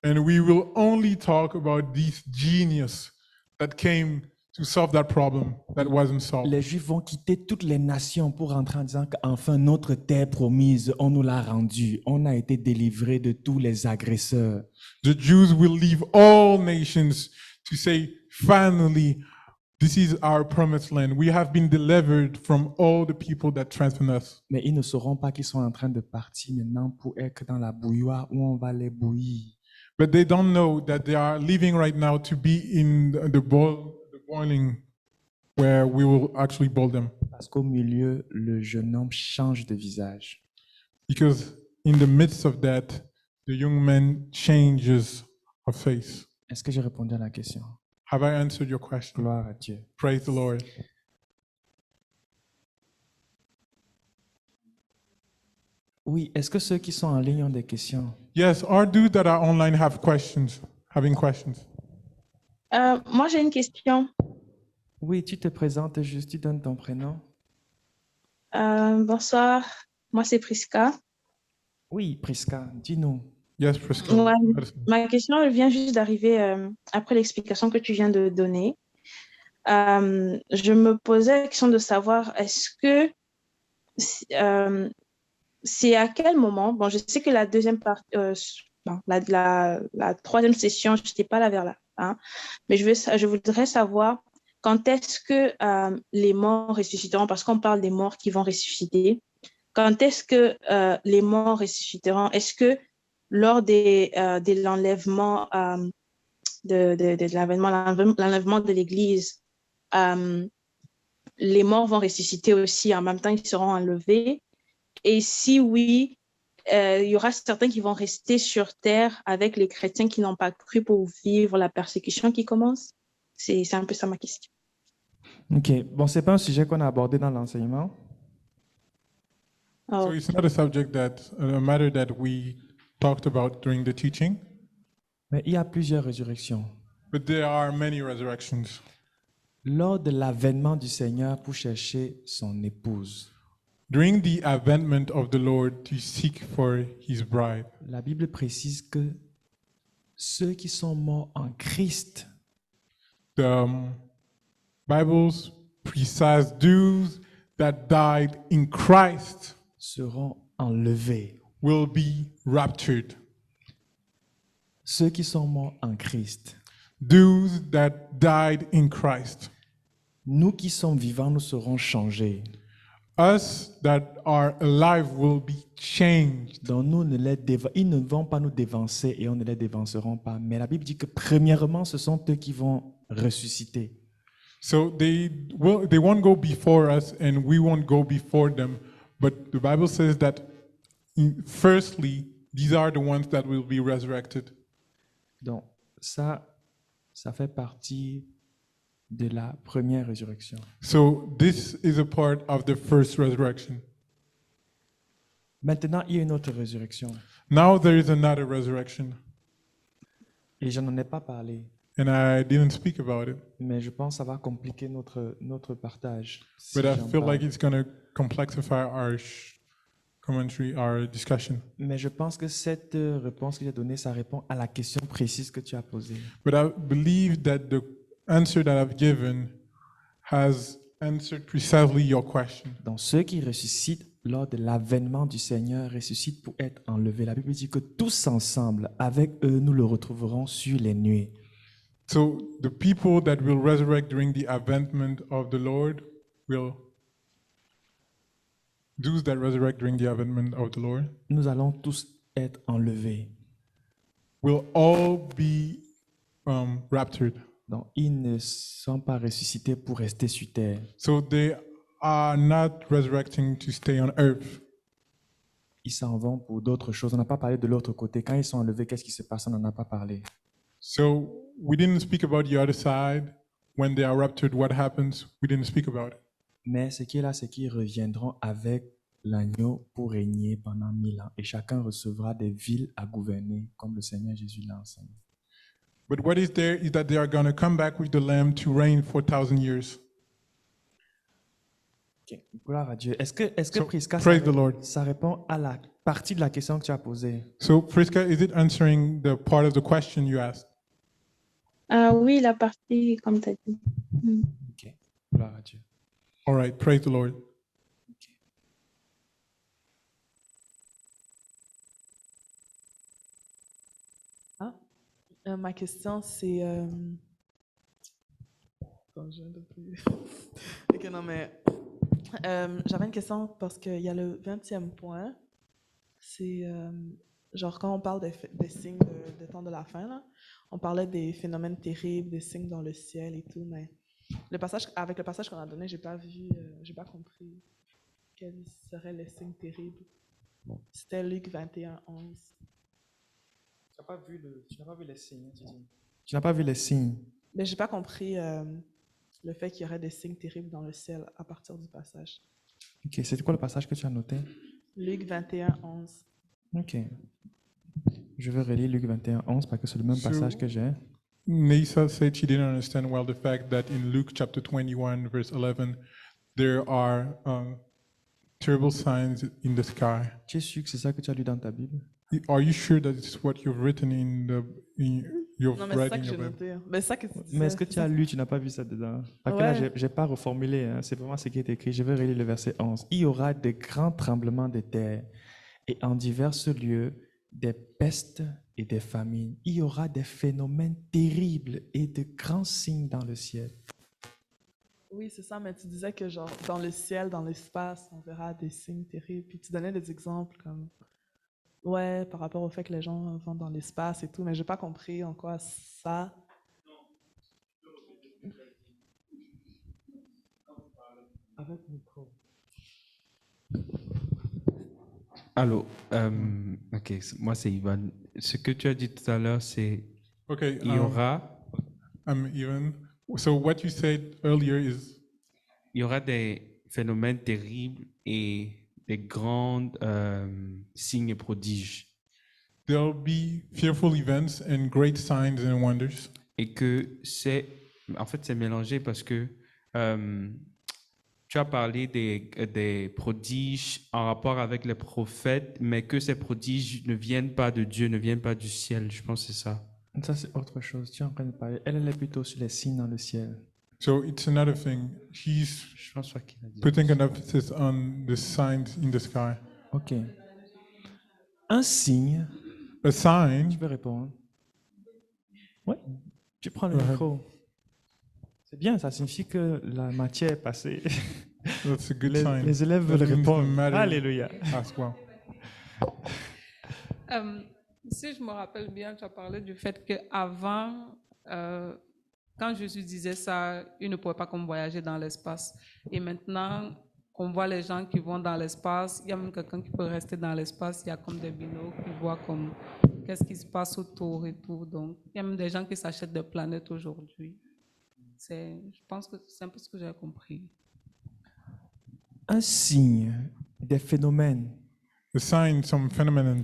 Speaker 2: And we will only talk about this genius that came to solve that problem that wasn't solved.
Speaker 1: Les Juifs vont quitter toutes les nations pour rentrer en disant qu'enfin notre terre promise, on nous l'a rendue. On a été délivrés de tous les agresseurs.
Speaker 2: The Jews will leave all nations to say, finally, this is our promised land. We have been delivered from all the people that threaten us.
Speaker 1: Mais ils ne sauront pas qu'ils sont en train de partir maintenant pour être dans la bouilloire où on va les bouillir.
Speaker 2: But they don't know that they are leaving right now to be in the boiling where we will actually boil them.
Speaker 1: Parce qu'au milieu, le jeune homme change de visage.
Speaker 2: Because in the midst of that, the young man changes her face.
Speaker 1: Est-ce que j'ai répondu à la question?
Speaker 2: Have I answered your question?
Speaker 1: Gloire à Dieu.
Speaker 2: Praise the Lord.
Speaker 1: Oui, est-ce que ceux qui sont en ligne ont des questions?
Speaker 2: Yes, our dudes that are online have questions, having questions.
Speaker 5: Moi, j'ai une question.
Speaker 1: Oui, tu te présentes juste, tu donnes ton prénom.
Speaker 5: Bonsoir, moi c'est Priska.
Speaker 1: Oui, Priska, dis-nous.
Speaker 2: Yes, Prisca.
Speaker 5: Ouais, ma question elle vient juste d'arriver après l'explication que tu viens de donner. Je me posais la question de savoir, est-ce que c'est à quel moment, bon, je sais que la deuxième partie, la troisième session, je n'étais pas là vers là, hein, mais je voudrais savoir quand est-ce que les morts ressusciteront, parce qu'on parle des morts qui vont ressusciter. Quand est-ce que les morts ressusciteront? Est-ce que lors de l'enlèvement l'enlèvement de l'Église, les morts vont ressusciter aussi en même temps, ils seront enlevés? Et si oui, il y aura certains qui vont rester sur terre avec les chrétiens qui n'ont pas cru pour vivre la persécution qui commence? C'est un peu ça ma question.
Speaker 1: Ok, bon, c'est pas un sujet qu'on a abordé dans l'enseignement.
Speaker 5: Oh.
Speaker 2: So it's not a subject a matter that we talked about during the teaching,
Speaker 1: Mais il y a plusieurs résurrections.
Speaker 2: but there are many resurrections.
Speaker 1: Lors de l'avènement du Seigneur pour chercher son épouse,
Speaker 2: During the adventment of the Lord to seek for his bride,
Speaker 1: la Bible précise que ceux qui sont morts en Christ
Speaker 2: the Bible's precise those that died in Christ
Speaker 1: seront enlevés.
Speaker 2: will be raptured.
Speaker 1: Ceux qui sont morts en Christ.
Speaker 2: Those that died in Christ.
Speaker 1: Nous qui sommes vivants, nous serons changés.
Speaker 2: Us that are alive will be changed.
Speaker 1: Donc ils ne vont pas nous dévancer et on ne les dévanceront pas. Mais la Bible dit que premièrement, ce sont eux qui vont ressusciter.
Speaker 2: So they won't go before us and we won't go before them. But the Bible says that firstly, these are the ones that will be resurrected.
Speaker 1: Donc ça fait partie de la première résurrection.
Speaker 2: So this is a part of the first resurrection.
Speaker 1: Maintenant, il y a une autre résurrection.
Speaker 2: Now there is another resurrection.
Speaker 1: Et je n'en ai pas parlé.
Speaker 2: And I didn't speak about it.
Speaker 1: Mais je pense que ça va compliquer notre partage. si
Speaker 2: But I
Speaker 1: j'en
Speaker 2: feel
Speaker 1: parle.
Speaker 2: like it's going to complexify our commentary, our discussion.
Speaker 1: Mais je pense que cette réponse que j'ai donnée, ça répond à la question précise que tu as posée.
Speaker 2: But I believe that the answer that I've given has answered precisely your question.
Speaker 1: Donc ceux qui ressuscitent lors de l'avènement du Seigneur ressuscitent pour être enlevés. La Bible dit que tous ensemble, avec eux, nous le retrouverons sur les nuées.
Speaker 2: So the people that will resurrect during the adventment of the Lord will, those that resurrect during the adventment of the Lord,
Speaker 1: nous allons tous être enlevés.
Speaker 2: will all be raptured.
Speaker 1: Donc, ils ne sont pas ressuscités pour rester sur terre.
Speaker 2: So they are not resurrecting to stay on earth.
Speaker 1: Ils s'en vont pour d'autres choses. On n'a pas parlé de l'autre côté. Quand ils sont enlevés, qu'est-ce qui se passe? On n'en a pas parlé.
Speaker 2: So we didn't speak about the other side. When they are raptured, what happens? We didn't speak about it.
Speaker 1: Mais ce qui est là, c'est qu'ils reviendront avec l'agneau pour régner pendant 1000 ans. Et chacun recevra des villes à gouverner, comme le Seigneur Jésus l'a enseigné.
Speaker 2: But what is there is that they are going to come back with the Lamb to reign for 1,000 years.
Speaker 1: Ok. Gloire à Dieu. Est-ce que
Speaker 2: So,
Speaker 1: Prisca,
Speaker 2: praise the Lord.
Speaker 1: ça répond à la partie de la question que tu as posée?
Speaker 2: So, Priska, is it answering the part of the question you asked?
Speaker 5: Oui, la partie, comme tu as dit.
Speaker 1: Ok. Gloire à Dieu.
Speaker 2: All right, praise the Lord.
Speaker 6: Ma question, c'est... Attends, je viens de plus. Ok, non, mais j'avais une question parce qu'il y a le 20e point. C'est genre quand on parle des signes de temps de la fin, là, on parlait des phénomènes terribles, des signes dans le ciel et tout, mais avec le passage qu'on a donné, j'ai pas compris quels seraient les signes terribles. C'était Luc 21, 11.
Speaker 1: Tu n'as pas vu les signes, tu dis. Tu n'as pas vu les signes.
Speaker 6: Mais j'ai pas compris le fait qu'il y aurait des signes terribles dans le ciel à partir du passage.
Speaker 1: Ok, c'était quoi le passage que tu as noté?
Speaker 6: Luc 21, 11.
Speaker 1: Ok. Je vais relire Luc 21, 11 parce que c'est le même
Speaker 2: So-
Speaker 1: passage que j'ai.
Speaker 2: Nisa said she didn't understand well the fact that in Luke chapter 21, verse 11, there are terrible signs in the sky.
Speaker 1: Tu es sûr que c'est ça que tu as lu dans ta Bible?
Speaker 2: Are you sure that it's what you've written you've
Speaker 6: Non, mais c'est
Speaker 2: read
Speaker 6: ça
Speaker 2: in
Speaker 6: que
Speaker 2: your
Speaker 6: j'ai
Speaker 2: Bible?
Speaker 6: noté. Mais c'est ça que tu
Speaker 1: Mais est-ce que
Speaker 6: disais,
Speaker 1: tu as lu, tu n'as pas vu ça dedans? Parce que là,
Speaker 6: Ouais.
Speaker 1: je n'ai pas reformulé, hein. C'est vraiment ce qui est écrit. Je vais relire le verset 11. Il y aura de grands tremblements de terre et en divers lieux des pestes et des famines. Il y aura des phénomènes terribles et de grands signes dans le ciel.
Speaker 6: Oui, c'est ça, mais tu disais que genre dans le ciel, dans l'espace, on verra des signes terribles. Puis tu donnais des exemples comme ouais, par rapport au fait que les gens vont dans l'espace et tout, mais j'ai pas compris en quoi ça.
Speaker 7: Allô, ok, moi c'est Ivan. Ce que tu as dit tout à l'heure, c'est
Speaker 2: Okay,
Speaker 7: il y aura,
Speaker 2: even. So what you said earlier is
Speaker 7: il y aura des phénomènes terribles et des grands signes et prodiges.
Speaker 2: there'll be fearful events and great signs and wonders.
Speaker 7: Et que en fait, c'est mélangé parce que tu as parlé des prodiges en rapport avec les prophètes, mais que ces prodiges ne viennent pas de Dieu, ne viennent pas du ciel. Je pense que c'est ça.
Speaker 1: Ça, c'est autre chose. Tu es en train de parler. Elle est plutôt sur les signes dans le ciel.
Speaker 2: So it's another thing. He's
Speaker 7: Je pense pas qu'il a dit.
Speaker 2: putting an emphasis on the signs in the sky.
Speaker 1: OK. Un signe,
Speaker 2: A sign,
Speaker 1: tu peux répondre. Oui, tu prends le
Speaker 2: Go ahead.
Speaker 1: micro. C'est bien, ça signifie que la matière est passée.
Speaker 2: that's a good
Speaker 1: Les,
Speaker 2: sign.
Speaker 1: les élèves
Speaker 2: That
Speaker 1: veulent
Speaker 2: means the
Speaker 1: répondre.
Speaker 2: matter
Speaker 1: Alléluia.
Speaker 2: as well.
Speaker 3: Si je me rappelle bien, tu as parlé du fait qu'avant, quand Jésus disait ça, il ne pouvait pas comme voyager dans l'espace. Et maintenant, qu'on voit les gens qui vont dans l'espace, il y a même quelqu'un qui peut rester dans l'espace, il y a comme des binocles qui voient comme qu'est-ce qui se passe autour et tout. Donc, il y a même des gens qui s'achètent des planètes aujourd'hui. Je pense que c'est un peu ce que j'ai compris.
Speaker 1: Un signe, des phénomènes.
Speaker 2: The sign, some phenomena.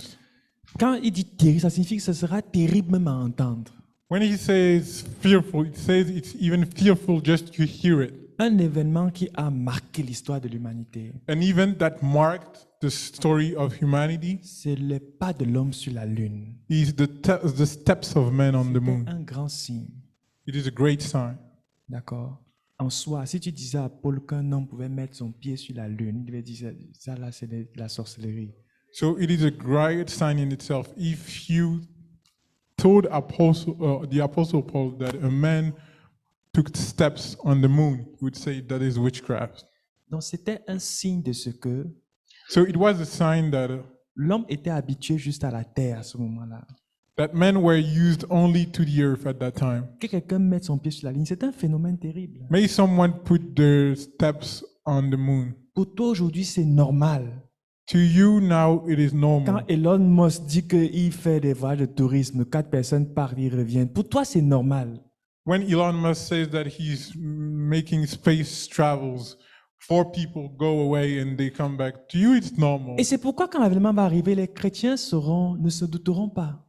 Speaker 1: Quand il dit terrible, ça signifie que ce sera terrible même à entendre.
Speaker 2: When he says fearful, it says it's even fearful just to hear it.
Speaker 1: Un événement qui a marqué l'histoire de l'humanité.
Speaker 2: An event that marked the story of humanity
Speaker 1: C'est le pas de l'homme sur la lune.
Speaker 2: is the steps of man on the
Speaker 1: C'est
Speaker 2: moon.
Speaker 1: un grand signe.
Speaker 2: It is a great sign.
Speaker 1: D'accord? En soi, si tu disais à Paul qu'un homme pouvait mettre son pied sur la lune, il devait dire ça là, c'est de la sorcellerie.
Speaker 2: So it is a great sign in itself. If you told the apostle Paul that a man took steps on the moon, he would say that is witchcraft.
Speaker 1: Donc c'était un signe de ce que
Speaker 2: So it was a sign that
Speaker 1: l'homme était habitué juste à la terre à ce moment-là.
Speaker 2: that men were used only to the earth at that time.
Speaker 1: Que quelqu'un mette son pied sur la ligne, c'est un phénomène terrible.
Speaker 2: May someone put their steps on the moon.
Speaker 1: Pour toi aujourd'hui, c'est normal.
Speaker 2: To you now, it is
Speaker 1: Quand
Speaker 2: normal.
Speaker 1: Elon Musk dit qu'il fait des voyages de tourisme, 4 personnes partent, ils reviennent. Pour toi, c'est normal.
Speaker 2: When Elon Musk says that he's making space travels, 4 people go away and they come back, to you it's normal.
Speaker 1: Et c'est pourquoi quand l'avènement va arriver, les chrétiens ne se douteront pas.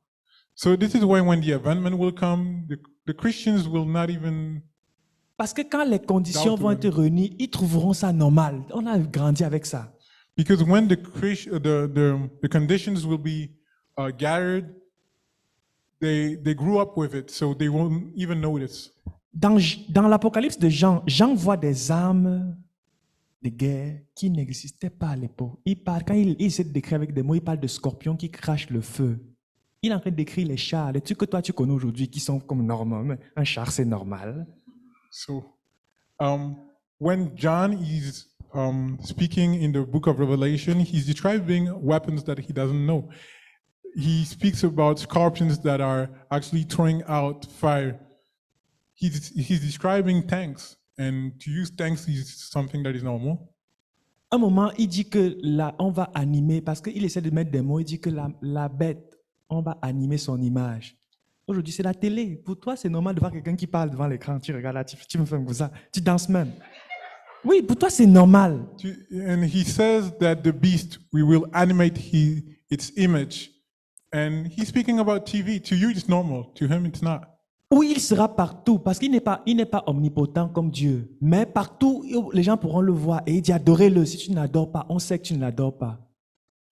Speaker 2: So this is why when the avènement will come, the Christians will not even.
Speaker 1: Parce que quand les conditions
Speaker 2: Doubt
Speaker 1: vont
Speaker 2: it.
Speaker 1: être réunies, ils trouveront ça normal. On a grandi avec ça.
Speaker 2: Because when the conditions will be gathered, they grew up with it, so they won't even notice.
Speaker 1: Dans l'Apocalypse de Jean, Jean voit des armes de guerre qui n'existaient pas à l'époque. Quand il essaie de décrire avec des mots, il parle de scorpions qui crachent le feu. Il est en train de décrire les chars, les trucs que toi tu connais aujourd'hui qui sont comme normaux. Mais un char, c'est normal.
Speaker 2: So, when John is speaking in the book of Revelation, he's describing weapons that he doesn't know. He speaks about scorpions that are actually throwing out fire. He's describing tanks, and to use tanks is something that is normal.
Speaker 1: Un moment, il dit que là, on va animer, parce qu'il essaie de mettre des mots, il dit que la bête, on va animer son image. Aujourd'hui, c'est la télé. Pour toi, c'est normal de voir quelqu'un qui parle devant l'écran. Tu regardes là, tu me fais comme ça, tu danses même. Oui, pour toi, c'est normal.
Speaker 2: And he says that the beast, we will animate its image. And he's speaking about TV. To you, it's normal. To him, it's not.
Speaker 1: Oui, il sera partout, parce qu'il n'est pas omnipotent comme Dieu. Mais partout, les gens pourront le voir. Et il dit, adorez-le. Si tu n'adores pas, on sait que tu ne l'adores pas.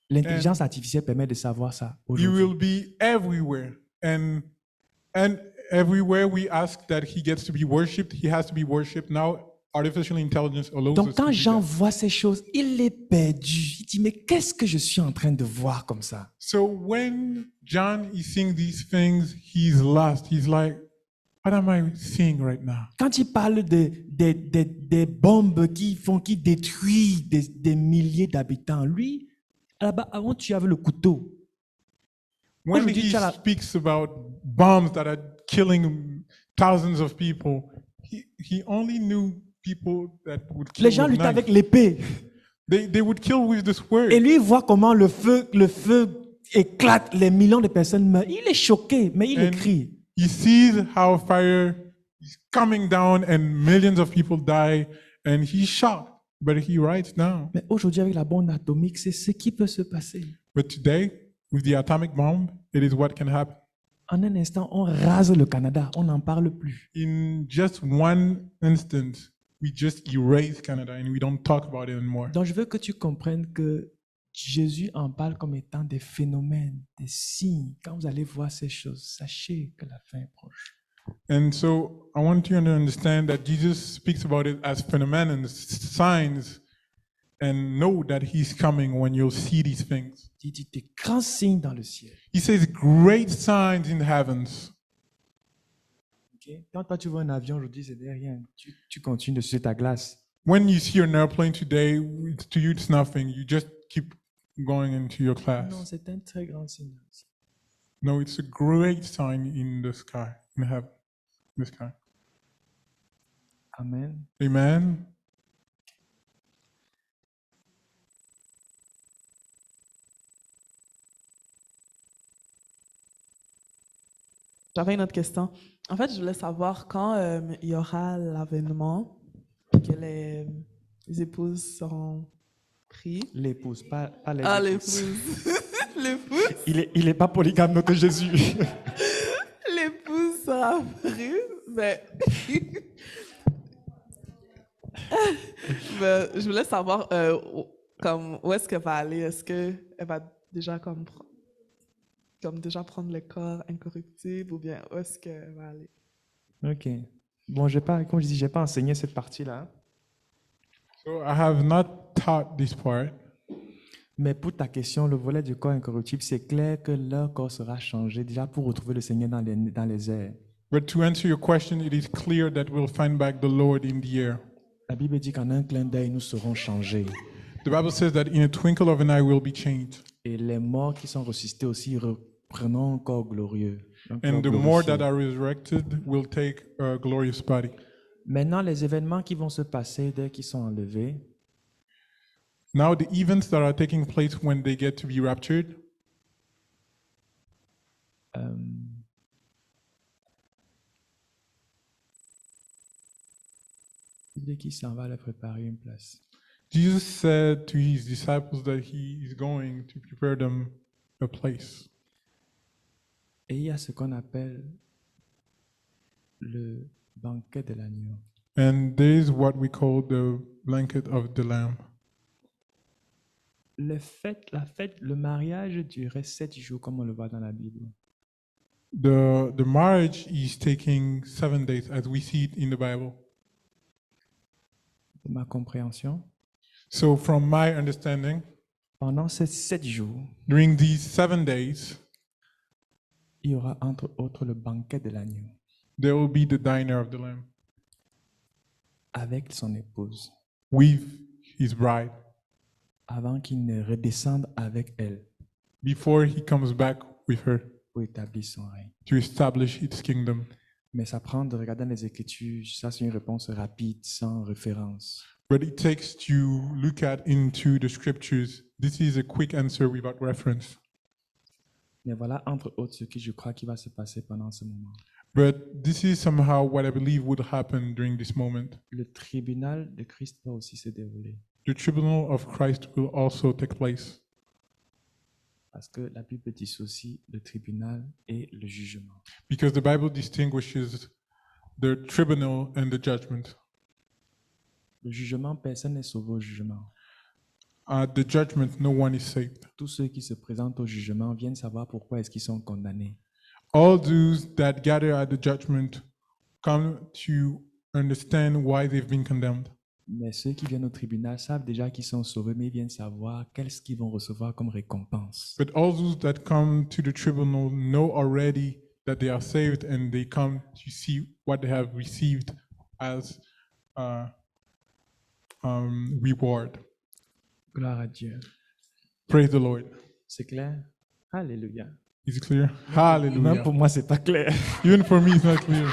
Speaker 1: L'intelligence artificielle permet de savoir ça
Speaker 2: He
Speaker 1: aujourd'hui.
Speaker 2: will be everywhere. And everywhere we ask that he gets to be worshipped, he has to be worshipped. Now, artificial intelligence allows
Speaker 1: Donc
Speaker 2: us to
Speaker 1: quand
Speaker 2: do
Speaker 1: Jean
Speaker 2: that.
Speaker 1: voit ces choses, il est perdu. Il dit, mais qu'est-ce que je suis en train de voir comme ça?
Speaker 2: So when John is seeing these things, he's lost. He's like, what am I seeing right now?
Speaker 1: Quand il parle des bombes qui détruisent des milliers d'habitants, lui, là-bas, avant tu avais le couteau.
Speaker 2: When
Speaker 1: Aujourd'hui,
Speaker 2: he
Speaker 1: tu as la-
Speaker 2: speaks about bombs that are killing thousands of people, he only knew people that would kill
Speaker 1: Les gens
Speaker 2: with
Speaker 1: luttent avec
Speaker 2: knives.
Speaker 1: l'épée.
Speaker 2: They would kill with the sword.
Speaker 1: Et lui, il voit comment le feu éclate, les millions de personnes meurent. Il est choqué, mais il
Speaker 2: And
Speaker 1: écrit.
Speaker 2: he sees how fire is coming down and millions of people die, and he's shocked. But he writes down.
Speaker 1: Mais aujourd'hui, avec la bombe atomique, c'est ce qui peut se passer.
Speaker 2: But today, with the atomic bomb, it is what can happen.
Speaker 1: En un instant, on rase le Canada, on n'en parle plus.
Speaker 2: In just one instant, we just erase Canada and we don't talk about it anymore.
Speaker 1: Donc, je veux que tu comprennes que Jésus en parle comme étant des phénomènes, des signes. Quand vous allez voir ces choses, sachez que la fin est proche.
Speaker 2: And so I want you to understand that Jesus speaks about it as phenomena, signs, and know that he's coming when you'll see these things.
Speaker 1: Il dit des grands signes dans le ciel.
Speaker 2: He says great signs in the heavens.
Speaker 1: Ok? Quand toi tu vois un avion aujourd'hui, c'est rien. Tu continues de sucer ta glace.
Speaker 2: When you see an airplane today, to you it's nothing. You just keep going into your
Speaker 1: Non,
Speaker 2: class.
Speaker 1: c'est un très grand signe dans le ciel.
Speaker 2: No, it's a great sign in the sky, in heaven, in the sky.
Speaker 1: Amen.
Speaker 2: Amen.
Speaker 6: J'avais une autre question. En fait, je voulais savoir quand il y aura l'avènement et que les épouses seront prises.
Speaker 1: L'épouse, pas les
Speaker 6: Ah,
Speaker 1: épouses.
Speaker 6: l'épouse. L'épouse.
Speaker 1: Il est pas polygame, notre Jésus.
Speaker 6: L'épouse sera prise. Mais... Mais je voulais savoir comme, où est-ce qu'elle va aller. Est-ce qu'elle va déjà comme déjà prendre le corps incorruptible ou bien où est-ce qu'elle va aller?
Speaker 1: Ok. Bon, comme je dis, j'ai pas enseigné cette partie-là.
Speaker 2: So I have not taught this part.
Speaker 1: Mais pour ta question, le volet du corps incorruptible, c'est clair que leur corps sera changé déjà pour retrouver le Seigneur dans les airs.
Speaker 2: But to answer your question, it is clear that we'll find back the Lord in the air.
Speaker 1: La Bible dit qu'en un clin d'œil, nous serons changés.
Speaker 2: The Bible says that in a twinkle of an eye we'll be changed.
Speaker 1: Et les morts qui sont ressuscités aussi reprendront un corps glorieux. Un corps
Speaker 2: And the more
Speaker 1: glorifié.
Speaker 2: that are resurrected will take a glorious body.
Speaker 1: Maintenant, les événements qui vont se passer dès qu'ils sont enlevés,
Speaker 2: Now, the events that are taking place when they get to be raptured,
Speaker 1: euh, il dit qu'il s'en va leur préparer une place.
Speaker 2: Jesus said to his disciples that he is going to prepare them a place.
Speaker 1: Et il y a ce qu'on appelle le banquet de l'agneau.
Speaker 2: And there is what we call the blanket of the Lamb.
Speaker 1: La fête, le mariage durait 7 jours, comme on le voit dans la Bible.
Speaker 2: The marriage is taking 7 days, as we see it in the Bible.
Speaker 1: De ma compréhension,
Speaker 2: So, from my understanding,
Speaker 1: pendant ces 7 jours,
Speaker 2: during these 7 days,
Speaker 1: il y aura entre autres le banquet de l'agneau
Speaker 2: there will be the diner of the Lamb
Speaker 1: avec son épouse,
Speaker 2: with his bride
Speaker 1: avant qu'il ne redescende avec elle
Speaker 2: before he comes back with her
Speaker 1: pour établir son règne.
Speaker 2: to establish its kingdom.
Speaker 1: Mais ça prend de regarder dans les Écritures, ça c'est une réponse rapide, sans référence.
Speaker 2: But it takes to look at into the scriptures. This is a quick answer without reference.
Speaker 1: Mais voilà, entre autres, ce que je crois qui va se passer pendant ce moment.
Speaker 2: But this is somehow what I believe would happen during this moment.
Speaker 1: Le tribunal de Christ va aussi se dérouler.
Speaker 2: The tribunal of Christ will also take place.
Speaker 1: Parce que la Bible dissocie le tribunal et le jugement.
Speaker 2: Because the Bible distinguishes the tribunal and the judgment.
Speaker 1: Le jugement, personne n'est sauvé au jugement.
Speaker 2: At the judgment, no one is saved.
Speaker 1: Tous ceux qui se présentent au jugement viennent savoir pourquoi est-ce qu'ils sont condamnés.
Speaker 2: All those that gather at the judgment come to understand why they've been condemned.
Speaker 1: Mais ceux qui viennent au tribunal savent déjà qu'ils sont sauvés, mais ils viennent savoir qu'est-ce qu'ils vont recevoir comme récompense.
Speaker 2: But all those that come to the tribunal know already that they are saved, and they come to see what they have received as reward.
Speaker 1: Gloire à Dieu.
Speaker 2: Praise the Lord.
Speaker 1: C'est clair? Alléluia.
Speaker 2: Is it clear?
Speaker 1: Même
Speaker 2: Hallelujah.
Speaker 1: pour moi, c'est pas clair.
Speaker 2: Even for me, it's not clear.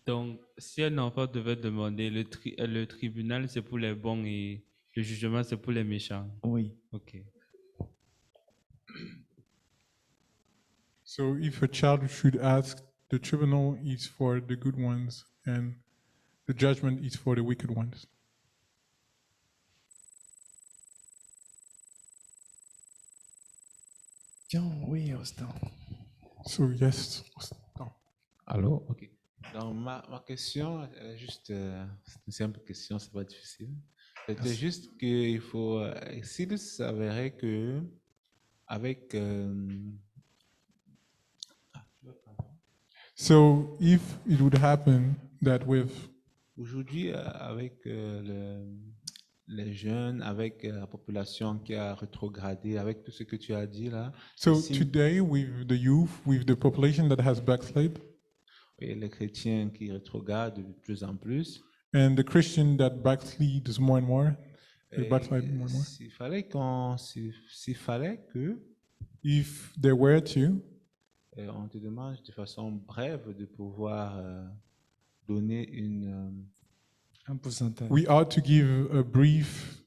Speaker 7: Donc, si un enfant devait demander, le tribunal, c'est pour les bons et le jugement, c'est pour les méchants.
Speaker 1: Oui.
Speaker 7: OK.
Speaker 2: So if a child should ask, the tribunal is for the good ones, and the judgment is for the wicked ones.
Speaker 1: Tiens, oui, Austin.
Speaker 2: So yes.
Speaker 8: Allô? OK. Donc, ma question, juste, c'est une simple question, c'est pas difficile. C'était juste qu'il faut, s'il s'avérait que, avec,
Speaker 2: So if it would happen that with
Speaker 8: aujourd'hui, avec les jeunes, avec la population qui a rétrogradé, avec tout ce que tu as dit là,
Speaker 2: so
Speaker 8: Si-
Speaker 2: today with the youth, with the population that has backslid,
Speaker 8: et les chrétiens qui rétrogradent de plus en plus,
Speaker 2: and the Christian that backslid more and more, they
Speaker 8: et
Speaker 2: backslide more and more.
Speaker 8: s'il fallait que
Speaker 2: If they were to,
Speaker 8: on te demande de façon brève de pouvoir donner
Speaker 1: Un pourcentage.
Speaker 2: we ought to give a brief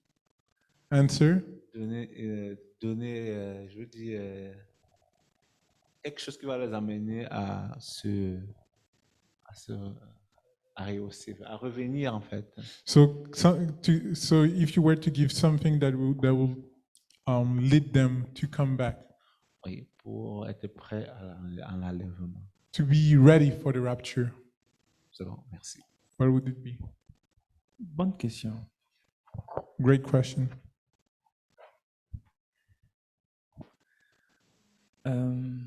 Speaker 2: answer,
Speaker 8: donner, je veux dire, quelque chose qui va les amener à rehausser, à revenir en fait.
Speaker 2: So if you were to give something that will lead them to come back,
Speaker 8: Oui, pour être prêt à l'enlèvement.
Speaker 2: to be ready for the rapture,
Speaker 8: C'est bon, merci.
Speaker 2: what would it be?
Speaker 1: Bonne question.
Speaker 2: Great question.
Speaker 1: Euh,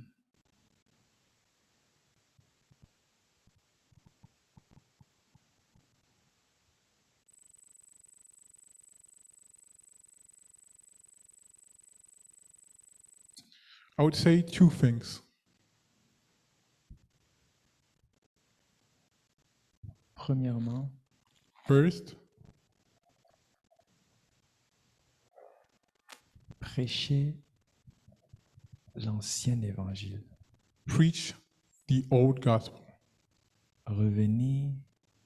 Speaker 2: I would say two things.
Speaker 1: Premièrement,
Speaker 2: First,
Speaker 1: prêcher l'ancien évangile.
Speaker 2: preach the old gospel,
Speaker 1: Revenir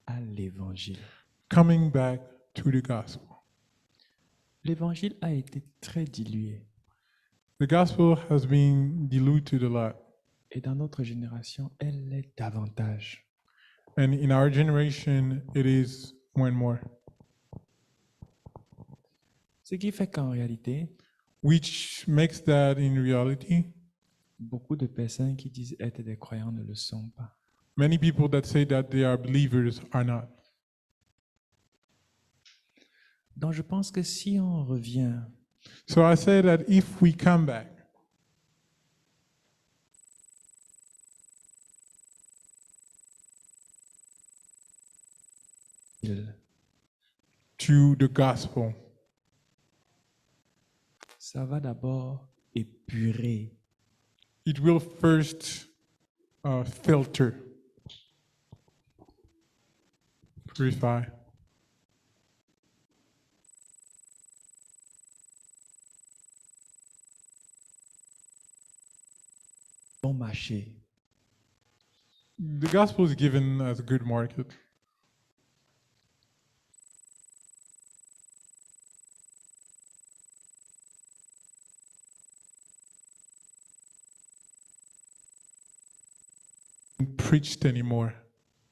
Speaker 1: à l'évangile.
Speaker 2: coming back to the gospel.
Speaker 1: L'évangile a été très dilué.
Speaker 2: The gospel has been diluted a lot.
Speaker 1: Et dans notre génération, elle l'est davantage.
Speaker 2: And in our generation, it is more and more.
Speaker 1: Ce qui fait qu'en réalité,
Speaker 2: Which makes that in reality,
Speaker 1: beaucoup de personnes qui disent être des croyants ne le sont pas.
Speaker 2: many people that say that they are believers are not.
Speaker 1: Donc je pense que si on revient
Speaker 2: So I say that if we come back to the gospel,
Speaker 1: ça va d'abord épurer,
Speaker 2: it will first filter, purify,
Speaker 1: bon marché.
Speaker 2: the gospel is given as a good market. Preached anymore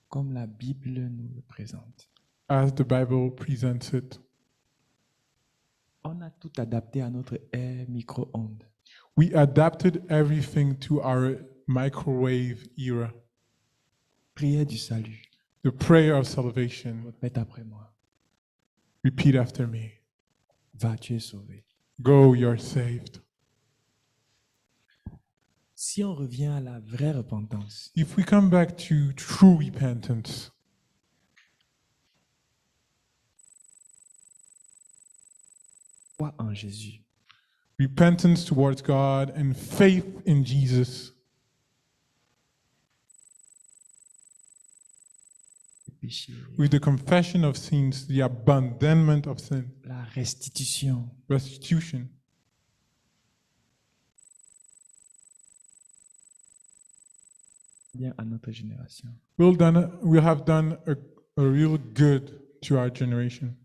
Speaker 1: comme la Bible nous le présente.
Speaker 2: as the Bible presents it.
Speaker 1: On a tout adapté à notre ère micro-ondes.
Speaker 2: We adapted everything to our microwave era,
Speaker 1: Prière du salut.
Speaker 2: the prayer of salvation.
Speaker 1: Répète après moi.
Speaker 2: Repeat after me.
Speaker 1: Va, tu es sauvé.
Speaker 2: Go, you're saved.
Speaker 1: Si on revient à la vraie repentance,
Speaker 2: If we come back to true repentance,
Speaker 1: foi en Jésus,
Speaker 2: repentance towards God and faith in Jesus,
Speaker 1: le péché,
Speaker 2: with the confession of sins, the abandonment of sin,
Speaker 1: la restitution,
Speaker 2: restitution,
Speaker 1: bien à notre génération.
Speaker 2: we'll have done a real good to our generation.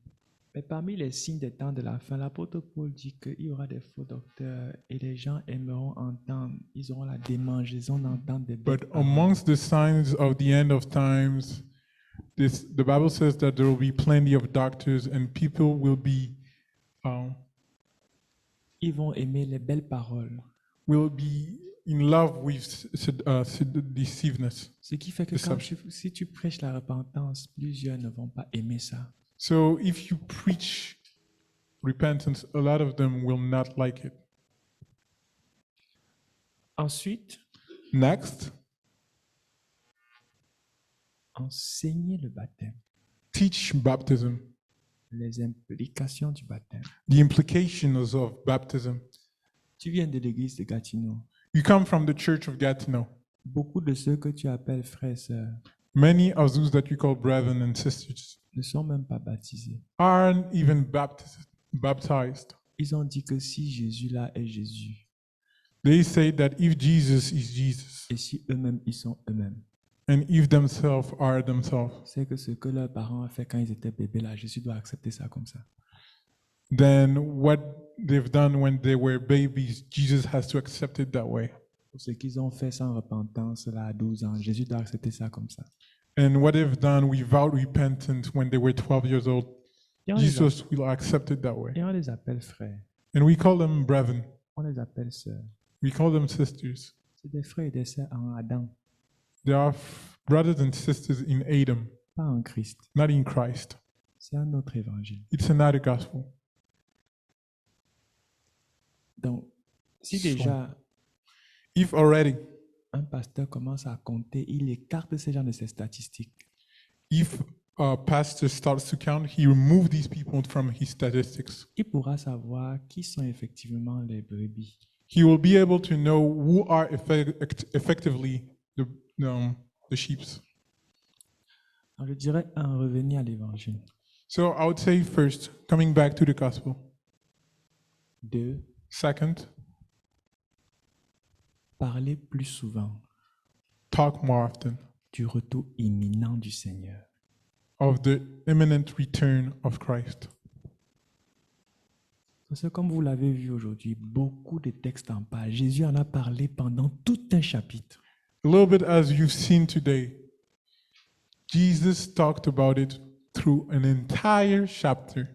Speaker 1: Mais parmi les signes des temps de la fin, l'apôtre Paul dit qu'il y aura des faux docteurs et les gens aimeront entendre, ils auront la démangeaison d'entendre des belles
Speaker 2: But
Speaker 1: paroles.
Speaker 2: amongst the signs of the end of times, the Bible says that there will be plenty of doctors and people will be
Speaker 1: Ils vont aimer les belles paroles.
Speaker 2: in love with deceiveness.
Speaker 1: Ce qui fait que si tu prêches la repentance, plusieurs ne vont pas aimer ça.
Speaker 2: So if you preach repentance, a lot of them will not like it.
Speaker 1: Ensuite,
Speaker 2: Next,
Speaker 1: enseigner le baptême,
Speaker 2: teach baptism,
Speaker 1: les implications du baptême.
Speaker 2: the implications of baptism.
Speaker 1: Tu viens de l'église de Gatineau.
Speaker 2: You come from the church of Gatineau.
Speaker 1: Beaucoup de ceux que tu appelles frères et sœurs
Speaker 2: Many of those that you call brethren and sisters
Speaker 1: ne sont même pas baptisés.
Speaker 2: aren't even baptized.
Speaker 1: Ils ont dit que si Jésus là est Jésus,
Speaker 2: They say that if Jesus is Jesus
Speaker 1: et si eux-mêmes ils sont eux-mêmes,
Speaker 2: and if themselves are themselves,
Speaker 1: c'est que ce que leurs parents ont fait quand ils étaient bébés là, Jésus doit accepter ça comme ça.
Speaker 2: then what they've done when they were babies, Jesus has to accept it that way.
Speaker 1: Pour ce qu'ils ont fait sans repentance là à 12 ans, Jésus doit accepter ça comme ça.
Speaker 2: And what they've done without repentance when they were 12 years old,
Speaker 1: Et on, les
Speaker 2: Jesus will accept it that way.
Speaker 1: et on les appelle frères,
Speaker 2: And we call them brethren.
Speaker 1: on les appelle sœurs.
Speaker 2: We call them sisters.
Speaker 1: C'est des frères et des sœurs en Adam,
Speaker 2: They are brothers and sisters in Adam,
Speaker 1: pas en Christ.
Speaker 2: not in Christ.
Speaker 1: C'est un autre évangile.
Speaker 2: It's another gospel.
Speaker 1: Donc, si
Speaker 2: So-
Speaker 1: déjà
Speaker 2: If already,
Speaker 1: un pasteur commence à compter, il écarte ces gens de ses statistiques.
Speaker 2: if a pastor starts to count, he removes these people from his statistics.
Speaker 1: Il pourra savoir qui sont effectivement les brebis.
Speaker 2: he will be able to know who are effectively the sheep.
Speaker 1: Alors, je dirais un, revenir à l'évangile.
Speaker 2: So I would say first, coming back to the gospel.
Speaker 1: 2,
Speaker 2: Second,
Speaker 1: parler plus souvent
Speaker 2: talk more often
Speaker 1: du retour imminent du Seigneur.
Speaker 2: of the imminent return of Christ.
Speaker 1: Parce que comme vous l'avez vu aujourd'hui, beaucoup de textes en parlent. Jésus en a parlé pendant tout un chapitre.
Speaker 2: A little bit as you've seen today, Jesus talked about it through an entire chapter.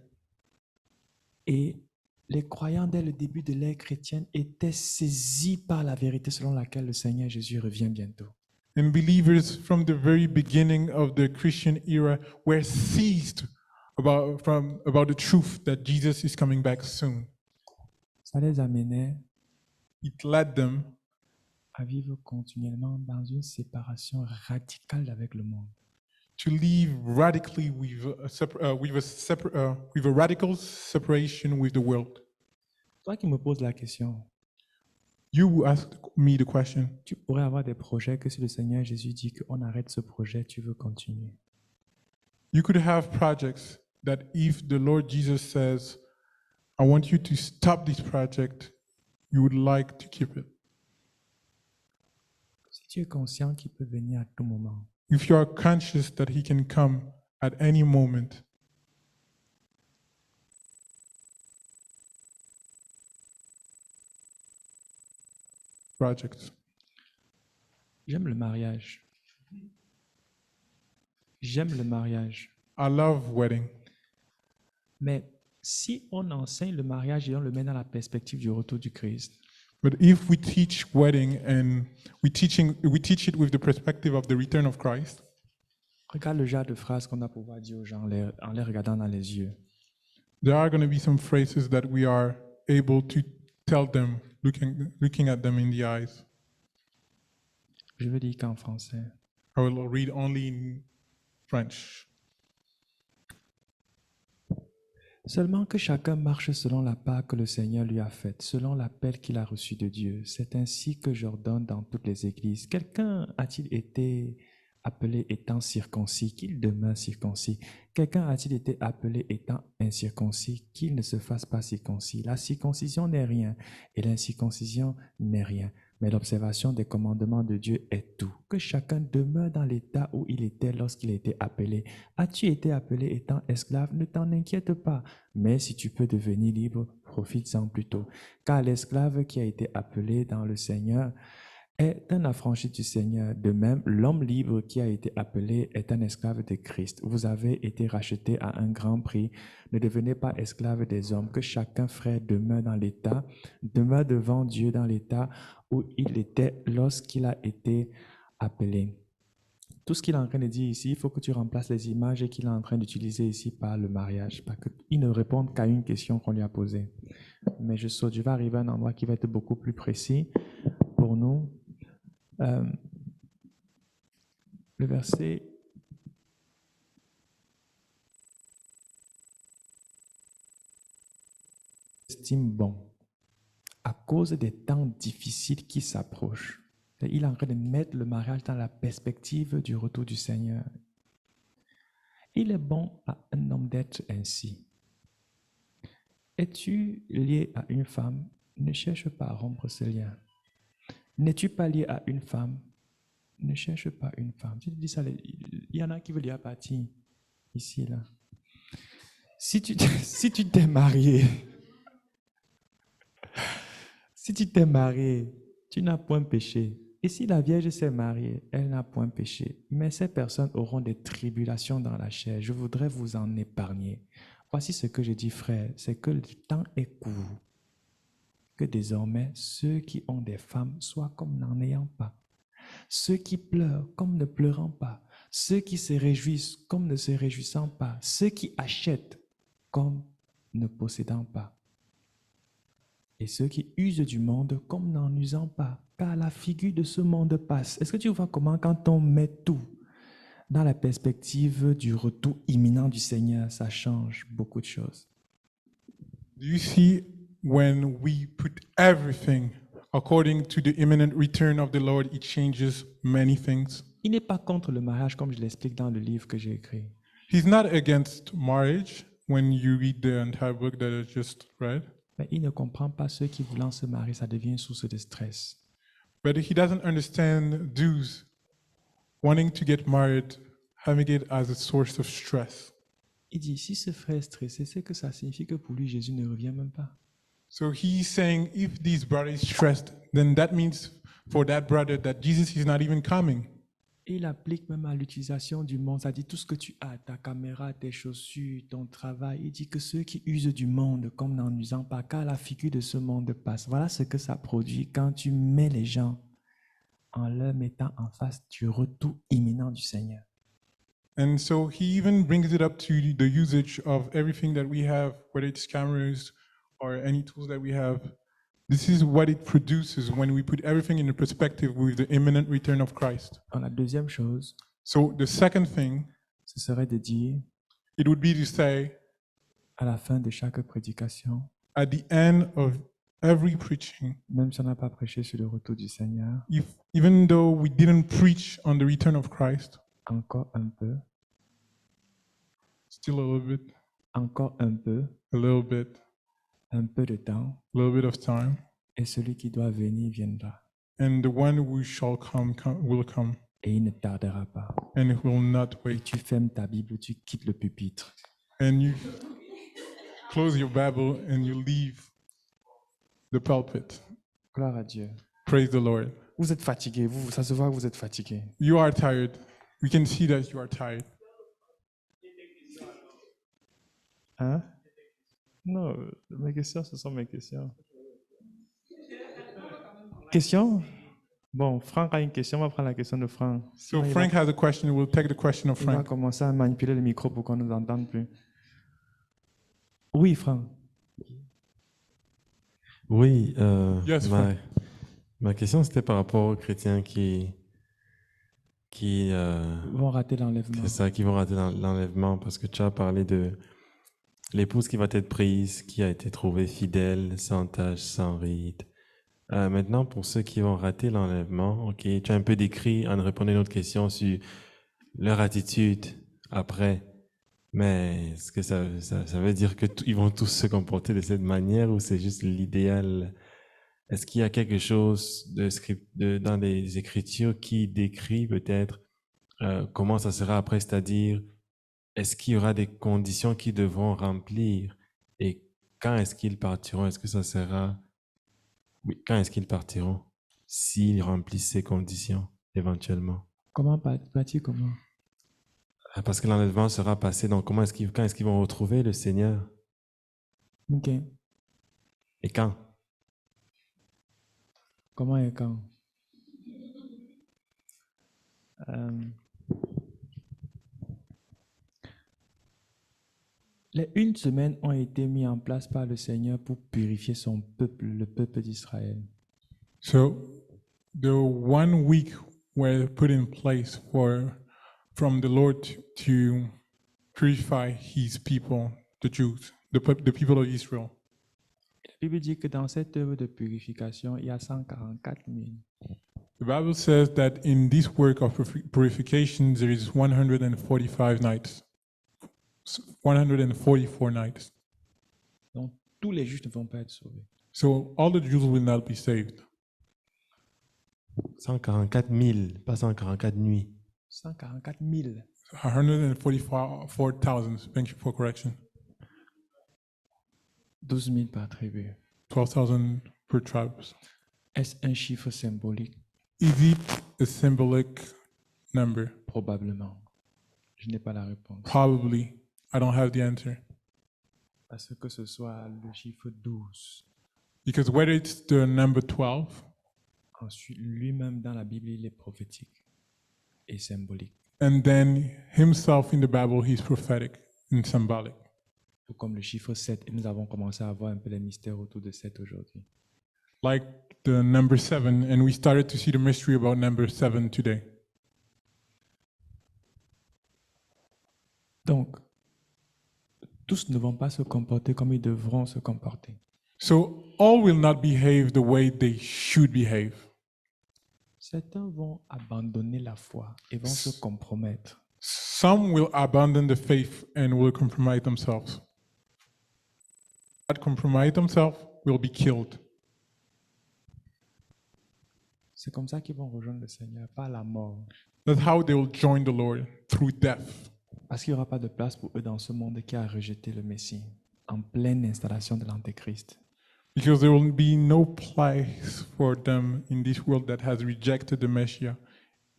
Speaker 1: Et les croyants, dès le début de l'ère chrétienne, étaient saisis par la vérité selon laquelle le Seigneur Jésus revient bientôt.
Speaker 2: And believers from the very beginning of the Christian era were seized about the truth that Jesus is coming back soon.
Speaker 1: Ça les amenait
Speaker 2: It led them
Speaker 1: à vivre continuellement dans une séparation radicale avec le monde.
Speaker 2: to live radically with a radical separation with the world.
Speaker 1: Toi qui me poses la question,
Speaker 2: You asked me the question,
Speaker 1: tu pourrais avoir des projets que si le Seigneur Jésus dit qu'on arrête ce projet, tu veux continuer.
Speaker 2: you could have projects that if the Lord Jesus says, I want you to stop this project, you would like to keep it.
Speaker 1: Si tu es conscient qu'il peut venir à tout moment,
Speaker 2: If you are conscious that He can come at any moment, projects.
Speaker 1: j'aime le mariage. J'aime le mariage.
Speaker 2: I love wedding.
Speaker 1: Mais si on enseigne le mariage et on le met dans la perspective du retour du Christ,
Speaker 2: But if we teach wedding and we teach it with the perspective of the return of Christ,
Speaker 1: regarde le genre de phrases qu'on va pouvoir dire aux gens en les regardant dans les yeux.
Speaker 2: there are going to be some phrases that we are able to tell them, looking at them in the eyes.
Speaker 1: Je veux dire qu'en français,
Speaker 2: I will read only in French.
Speaker 1: seulement que chacun marche selon la part que le Seigneur lui a faite, selon l'appel qu'il a reçu de Dieu. C'est ainsi que j'ordonne dans toutes les églises. Quelqu'un a-t-il été appelé étant circoncis, qu'il demeure circoncis? Quelqu'un a-t-il été appelé étant incirconcis, qu'il ne se fasse pas circoncis? La circoncision n'est rien et l'incirconcision n'est rien. Mais l'observation des commandements de Dieu est tout. Que chacun demeure dans l'état où il était lorsqu'il a été appelé. As-tu été appelé étant esclave? Ne t'en inquiète pas. Mais si tu peux devenir libre, profite-en plutôt. Car l'esclave qui a été appelé dans le Seigneur est un affranchi du Seigneur. De même, l'homme libre qui a été appelé est un esclave de Christ. Vous avez été rachetés à un grand prix. Ne devenez pas esclaves des hommes. Que chacun, frère, demeure dans l'état, demeure devant Dieu dans l'état où il était lorsqu'il a été appelé. Tout ce qu'il est en train de dire ici, il faut que tu remplaces les images qu'il est en train d'utiliser ici par le mariage, parce qu'il ne répond qu'à une question qu'on lui a posée. Mais je vais arriver à un endroit qui va être beaucoup plus précis pour nous. Le verset estime bon à cause des temps difficiles qui s'approchent. Il est en train de mettre le mariage dans la perspective du retour du Seigneur. Il est bon à un homme d'être ainsi. Es-tu lié à une femme? Ne cherche pas à rompre ce lien. N'es-tu pas lié à une femme? Ne cherche pas une femme. Tu dis ça, il y en a qui veulent dire partir ici, là. Si tu t'es marié, si tu t'es marié, tu n'as point péché. Et si la Vierge s'est mariée, elle n'a point péché. Mais ces personnes auront des tribulations dans la chair. Je voudrais vous en épargner. Voici ce que je dis, frère, c'est que le temps est court. Que désormais, ceux qui ont des femmes soient comme n'en ayant pas. Ceux qui pleurent comme ne pleurant pas. Ceux qui se réjouissent comme ne se réjouissant pas. Ceux qui achètent comme ne possédant pas. Et ceux qui usent du monde comme n'en usant pas. Car la figure de ce monde passe. Est-ce que tu vois comment quand on met tout dans la perspective du retour imminent du Seigneur, ça change beaucoup de choses.
Speaker 2: Do you see when we put everything according to the imminent return of the Lord, it changes many things.
Speaker 1: Il n'est pas contre le mariage comme je l'explique dans le livre que j'ai écrit.
Speaker 2: He's not against marriage when you read the entire book that I just read,
Speaker 1: Mais il ne comprend pas ceux qui voulant se marier, ça devient une source de stress.
Speaker 2: but he doesn't understand Jews wanting to get married, having it as a source of stress.
Speaker 1: Il dit, si ce frère est stressé, c'est que ça signifie que pour lui, Jésus ne revient même pas.
Speaker 2: So he's saying if this brother is stressed, then that means for that brother that Jesus is not even coming.
Speaker 1: Et il applique même à l'utilisation du monde. Ça dit tout ce que tu as, ta caméra, tes chaussures, ton travail. Il dit que ceux qui usent du monde comme n'en usant pas, car la figure de ce monde passe. Voilà ce que ça produit quand tu mets les gens en leur mettant en face du retour imminent du Seigneur.
Speaker 2: And so he even brings it up to the usage of everything that we have, whether it's cameras or any tools that we have. This is what it produces when we put everything in perspective with the imminent return of Christ.
Speaker 1: Alors, la deuxième chose,
Speaker 2: So the second thing,
Speaker 1: ce serait de dire
Speaker 2: it would be to say
Speaker 1: à la fin de chaque prédication,
Speaker 2: at the end of every preaching,
Speaker 1: même si on n'a pas prêché sur le retour du Seigneur,
Speaker 2: even though we didn't preach on the return of Christ,
Speaker 1: encore un peu,
Speaker 2: still a little bit,
Speaker 1: encore un peu,
Speaker 2: a little bit,
Speaker 1: un peu de temps,
Speaker 2: a little bit of time,
Speaker 1: et celui qui doit venir viendra.
Speaker 2: and the one who shall come will come,
Speaker 1: Et il ne tardera pas.
Speaker 2: and it will not
Speaker 1: Et
Speaker 2: wait.
Speaker 1: tu fermes ta Bible, tu quittes le pupitre.
Speaker 2: And you close your Bible and you leave the pulpit.
Speaker 1: Gloire à Dieu.
Speaker 2: Praise the Lord.
Speaker 1: Vous êtes fatigué, ça se voit que vous êtes fatigué.
Speaker 2: You are tired. We can see that you are tired.
Speaker 1: Hein? Non, mes questions, ce sont mes questions. Question? Bon, Franck a une question, on va prendre la question de Franck.
Speaker 2: So
Speaker 1: Sinon,
Speaker 2: Frank has a question. We'll take the question of
Speaker 1: il va
Speaker 2: Frank.
Speaker 1: commencer à manipuler le micro pour qu'on ne nous entende plus. Oui, Franck.
Speaker 9: Oui,
Speaker 2: Yes,
Speaker 9: ma question c'était par rapport aux chrétiens qui
Speaker 1: Vont rater l'enlèvement.
Speaker 9: c'est ça, qui vont rater l'enlèvement, parce que tu as parlé de l'épouse qui va être prise, qui a été trouvée fidèle, sans tache, sans ride. Maintenant, pour ceux qui vont rater l'enlèvement, ok, tu as un peu décrit en répondant à une autre question sur leur attitude après. Mais est-ce que ça veut dire que ils vont tous se comporter de cette manière ou c'est juste l'idéal? Est-ce qu'il y a quelque chose dans les Écritures qui décrit peut-être comment ça sera après, c'est-à-dire est-ce qu'il y aura des conditions qu'ils devront remplir et quand est-ce qu'ils partiront? Est-ce que ça sera... Oui, quand est-ce qu'ils partiront s'ils remplissent ces conditions éventuellement?
Speaker 1: Comment partir comment?
Speaker 9: Parce que l'enlèvement sera passé, donc quand est-ce qu'ils vont retrouver le Seigneur?
Speaker 1: Ok.
Speaker 9: Et quand?
Speaker 1: Comment et quand? Les 1 semaine ont été mis en place par le Seigneur pour purifier son peuple, le peuple d'Israël.
Speaker 2: So the 1 week were put in place from the Lord to purify his people, the Jews, the people of Israel.
Speaker 1: La Bible dit que dans cette œuvre de purification, il y a 144 000.
Speaker 2: The Bible says that in this work of purification, there is 145 nights, 144 nights.
Speaker 1: Donc, tous les juifs ne vont pas être sauvés.
Speaker 2: So all the Jews will not be saved.
Speaker 9: 144 000, pas 144 nuits.
Speaker 1: 144 000.
Speaker 2: 144,000. Thank you for correction.
Speaker 1: 12 000 par tribu.
Speaker 2: 12,000 per tribe.
Speaker 1: Est-ce un chiffre symbolique?
Speaker 2: Is it a symbolic number?
Speaker 1: Probablement. Je n'ai pas la réponse.
Speaker 2: Probably. I don't have the answer.
Speaker 1: Parce que ce soit le chiffre 12.
Speaker 2: Because whether it's the number 12,
Speaker 1: Ensuite, lui-même dans la Bible, il est prophétique et symbolique.
Speaker 2: and then himself in the Bible, he's prophetic and symbolic.
Speaker 1: Tout comme le chiffre 7. Et nous avons commencé à voir un peu les mystères autour de 7 aujourd'hui.
Speaker 2: Like the number 7, and we started to see the mystery about number 7 today.
Speaker 1: Donc, tous ne vont pas se comporter comme ils devront se comporter.
Speaker 2: So all will not behave the way they should behave.
Speaker 1: Certains vont abandonner la foi et vont se compromettre.
Speaker 2: Some will abandon the faith and will compromise themselves. That compromise themselves will be killed.
Speaker 1: C'est comme ça qu'ils vont rejoindre le Seigneur, pas la mort.
Speaker 2: That's how they will join the Lord, through death.
Speaker 1: Parce qu'il n'y aura pas de place pour eux dans ce monde qui a rejeté le Messie, en pleine installation de l'Antéchrist.
Speaker 2: Because there will be no place for them in this world that has rejected the Messiah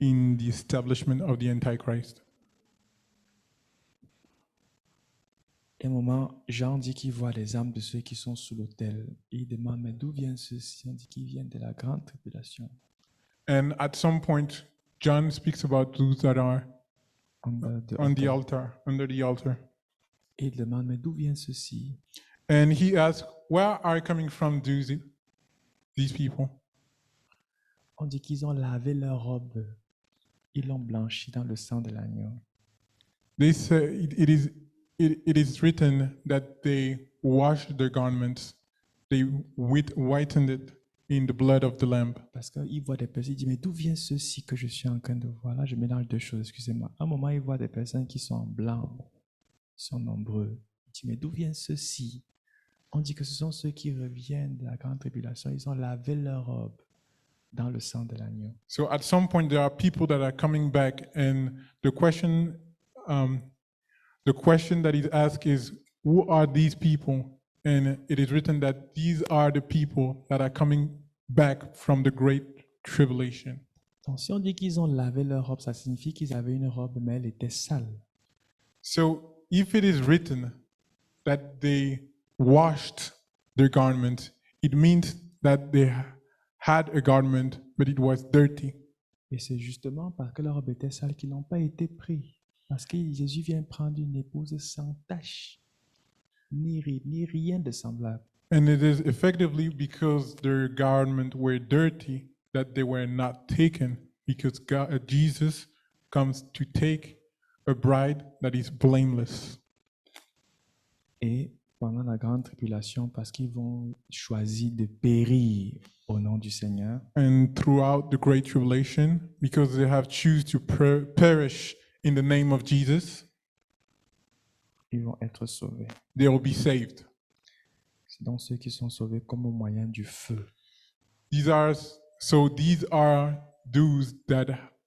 Speaker 2: in the establishment of the Antichrist.
Speaker 1: Et à un moment, Jean dit qu'il voit les âmes de ceux qui sont sous l'autel. Et il demande, mais d'où viennent ceux-ci? On dit qu'ils viennent de la grande tribulation.
Speaker 2: And at some point, John speaks about those that are
Speaker 1: Under the
Speaker 2: on the
Speaker 1: altar.
Speaker 2: altar, under the altar.
Speaker 1: Et il demande, mais d'où viennent ceux-ci?
Speaker 2: And he asks, where are coming from these people?
Speaker 1: On dit qu'ils ont lavé leur robe. Ils l'ont blanchi dans le sang de l'agneau.
Speaker 2: They say it is written that they washed their garments, they whitened it in the blood of the Lamb.
Speaker 1: Parce qu'il voit des personnes, il dit, mais d'où viennent ceux-ci que je suis en train de voir? Là, je mélange deux choses, excusez-moi. À un moment, il voit des personnes qui sont en blanc, qui sont nombreux. Il dit, mais d'où viennent ceux-ci? On dit que ce sont ceux qui reviennent de la grande tribulation. Ils ont lavé leur robe dans le sang de l'agneau.
Speaker 2: So at some point, there are people that are coming back, and the question that is asked is, who are these people? And it is written that these are the people that are coming back from the great tribulation.
Speaker 1: Donc, si on dit qu'ils ont lavé leur robe, ça signifie qu'ils avaient une robe, mais elle était sale.
Speaker 2: So if it is written that they washed their garment, it means that they had a garment, but it was dirty.
Speaker 1: Et c'est justement parce que leur robe était sale qu'ils n'ont pas été pris. Parce que Jésus vient prendre une épouse sans tache, ni ride, ni rien de semblable.
Speaker 2: And it is effectively because their garment were dirty that they were not taken, because Jesus comes to take a bride that is blameless.
Speaker 1: Et pendant la grande tribulation, parce qu'ils vont choisir de périr au nom du Seigneur,
Speaker 2: And throughout the great tribulation, because they have choose to perish in the name of Jesus,
Speaker 1: ils vont être sauvés.
Speaker 2: they will be saved.
Speaker 1: C'est donc ceux qui sont sauvés comme au moyen du feu.
Speaker 2: These are those that